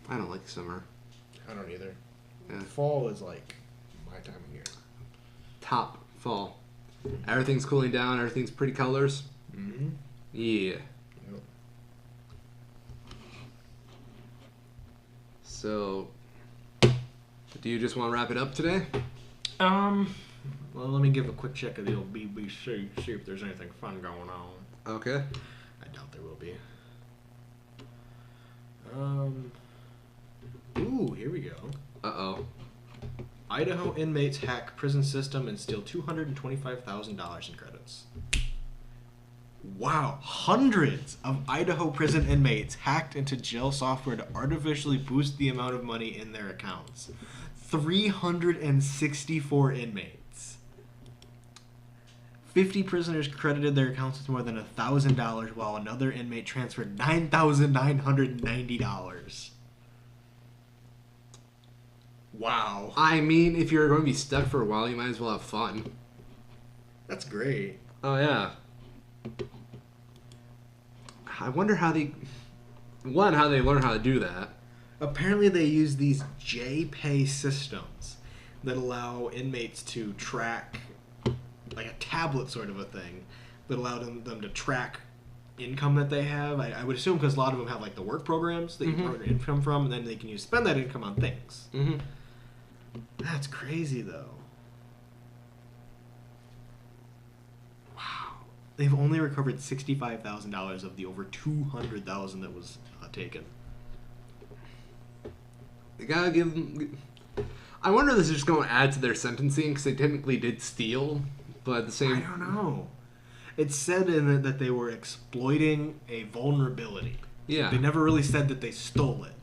I don't like summer. I don't either. Yeah. Fall is like my time of year. Top fall. Everything's cooling down. Everything's pretty colors. Mm-hmm. Yeah. Yep. So, do you just want to wrap it up today? Well, let me give a quick check of the old BBC, see if there's anything fun going on. Okay. I doubt there will be. Ooh, here we go. Uh-oh. Idaho inmates hack prison system and steal $225,000 in credits. Wow, hundreds of Idaho prison inmates hacked into jail software to artificially boost the amount of money in their accounts. 364 inmates. 50 prisoners credited their accounts with more than $1,000, while another inmate transferred $9,990. Wow. I mean, if you're going to be stuck for a while, you might as well have fun. That's great. Oh, yeah. I wonder how they learn how to do that. Apparently they use these JPay systems that allow inmates to track, like a tablet sort of a thing, that allow them to track income that they have. I would assume because a lot of them have like the work programs that you earn your income from, and then they can spend that income on things. Mm-hmm. That's crazy, though. Wow. They've only recovered $65,000 of the over $200,000 that was taken. They gotta give them... I wonder if this is just going to add to their sentencing, because they technically did steal, but at the same... I don't know. It said in it that they were exploiting a vulnerability. Yeah. They never really said that they stole it.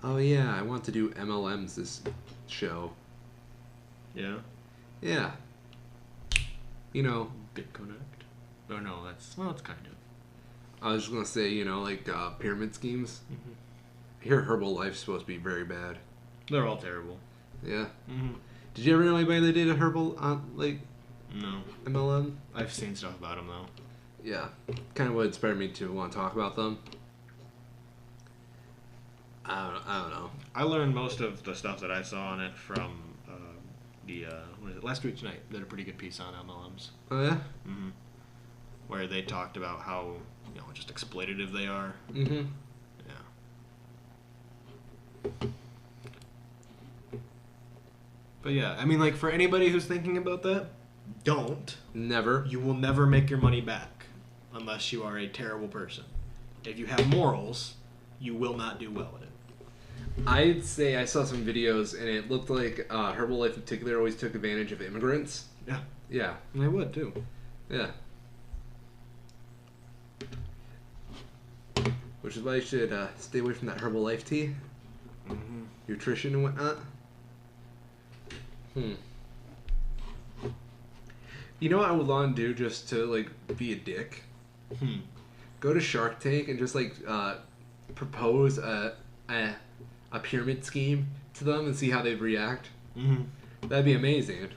Oh, yeah, I want to do MLMs this show. Yeah? Yeah. You know... BitConnect? Oh, no, that's... Well, it's kind of. I was just going to say, you know, like pyramid schemes. Mm-hmm. I hear Herbalife's supposed to be very bad. They're all terrible. Yeah? Mm-hmm. Did you ever know anybody that did a Herbal, No. MLM? I've seen stuff about them, though. Yeah. Kind of what inspired me to want to talk about them. I don't know. I learned most of the stuff that I saw on it from what is it, Last Week Tonight. They did a pretty good piece on MLMs. Oh, yeah? Mm-hmm. Where they talked about how, you know, just exploitative they are. Mm-hmm. Yeah. But yeah, I mean, like, for anybody who's thinking about that, don't. Never. You will never make your money back unless you are a terrible person. If you have morals, you will not do well at it. I'd say I saw some videos, and it looked like Herbalife in particular always took advantage of immigrants. Yeah. Yeah. And they would, too. Yeah. Which is why you should stay away from that Herbalife tea. Mm-hmm. Nutrition and whatnot. You know what I would want to do just to, like, be a dick? Go to Shark Tank and just, like, propose a pyramid scheme to them and see how they'd react. Mm-hmm. That'd be amazing.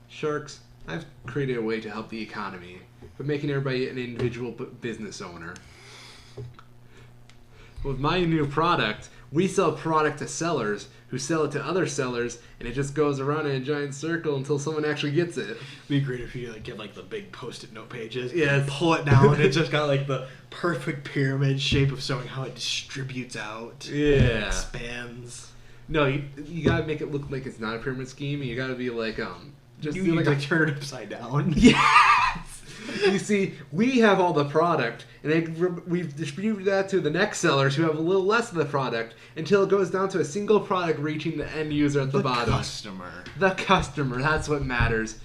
Sharks, I've created a way to help the economy, but making everybody an individual business owner. With my new product, we sell product to sellers who sell it to other sellers, and it just goes around in a giant circle until someone actually gets it. It'd be great if you, like, get, like, the big Post-it note pages. Yeah. And pull it down, and it's just got, like, the perfect pyramid shape of showing how it distributes out. Yeah. Expands. No, you gotta make it look like it's not a pyramid scheme, and you gotta be like, just You do need like to turn it upside down. Yes! You see, we have all the product, and we've distributed that to the next sellers who have a little less of the product until it goes down to a single product reaching the end user at the bottom. The customer. That's what matters.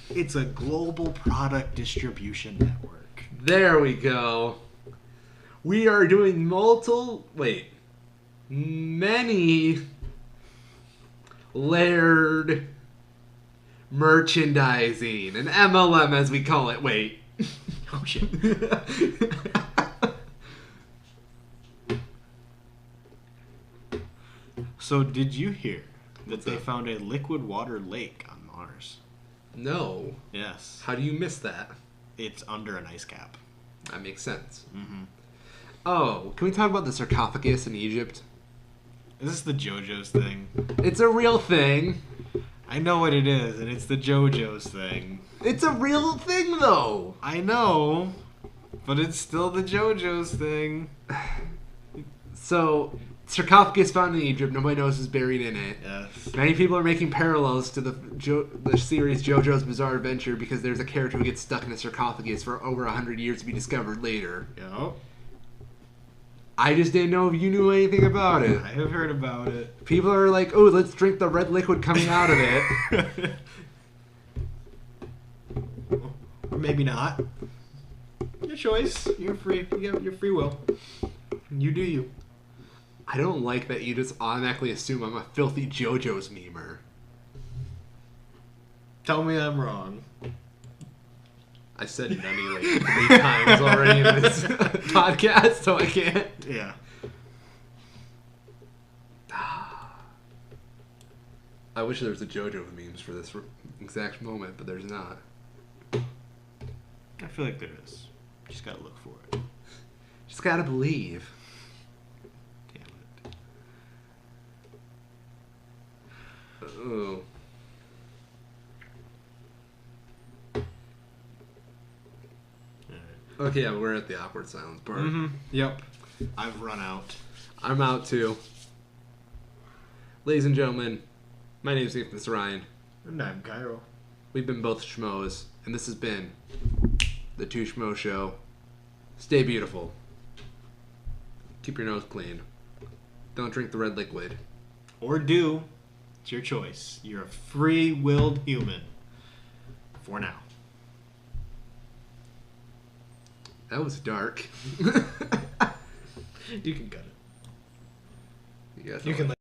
It's a global product distribution network. There we go. We are doing many layered merchandising, an MLM as we call it. Wait. Oh shit. So did you hear that they found a liquid water lake on Mars? No. Yes. How do you miss that? It's under an ice cap. That makes sense. Mm-hmm. Oh, can we talk about the sarcophagus in Egypt? Is this the JoJo's thing? It's a real thing. I know what it is, and it's the JoJo's thing. It's a real thing, though. I know, but it's still the JoJo's thing. So, sarcophagus found in Egypt. Nobody knows who's buried in it. Yes. Many people are making parallels to the series JoJo's Bizarre Adventure because there's a character who gets stuck in a sarcophagus for over 100 years to be discovered later. Yep. I just didn't know if you knew anything about it. I have heard about it. People are like, oh, let's drink the red liquid coming out of it. Or maybe not. Your choice. You're free. You have your free will. You do you. I don't like that you just automatically assume I'm a filthy JoJo's memer. Tell me I'm wrong. I said nutty like 3 times already in this podcast, so I can't. Yeah. I wish there was a JoJo memes for this exact moment, but there's not. I feel like there is. Just gotta look for it. Just gotta believe. Damn it. Oh. Okay, yeah, we're at the awkward silence part. Mm-hmm. Yep. I've run out. I'm out too. Ladies and gentlemen, my name is Nathan Ryan. And I'm Chiral. We've been both schmoes, and this has been the Two Schmoes Show. Stay beautiful. Keep your nose clean. Don't drink the red liquid. Or do. It's your choice. You're a free-willed human. For now. That was dark. You can cut it. Yes, you can.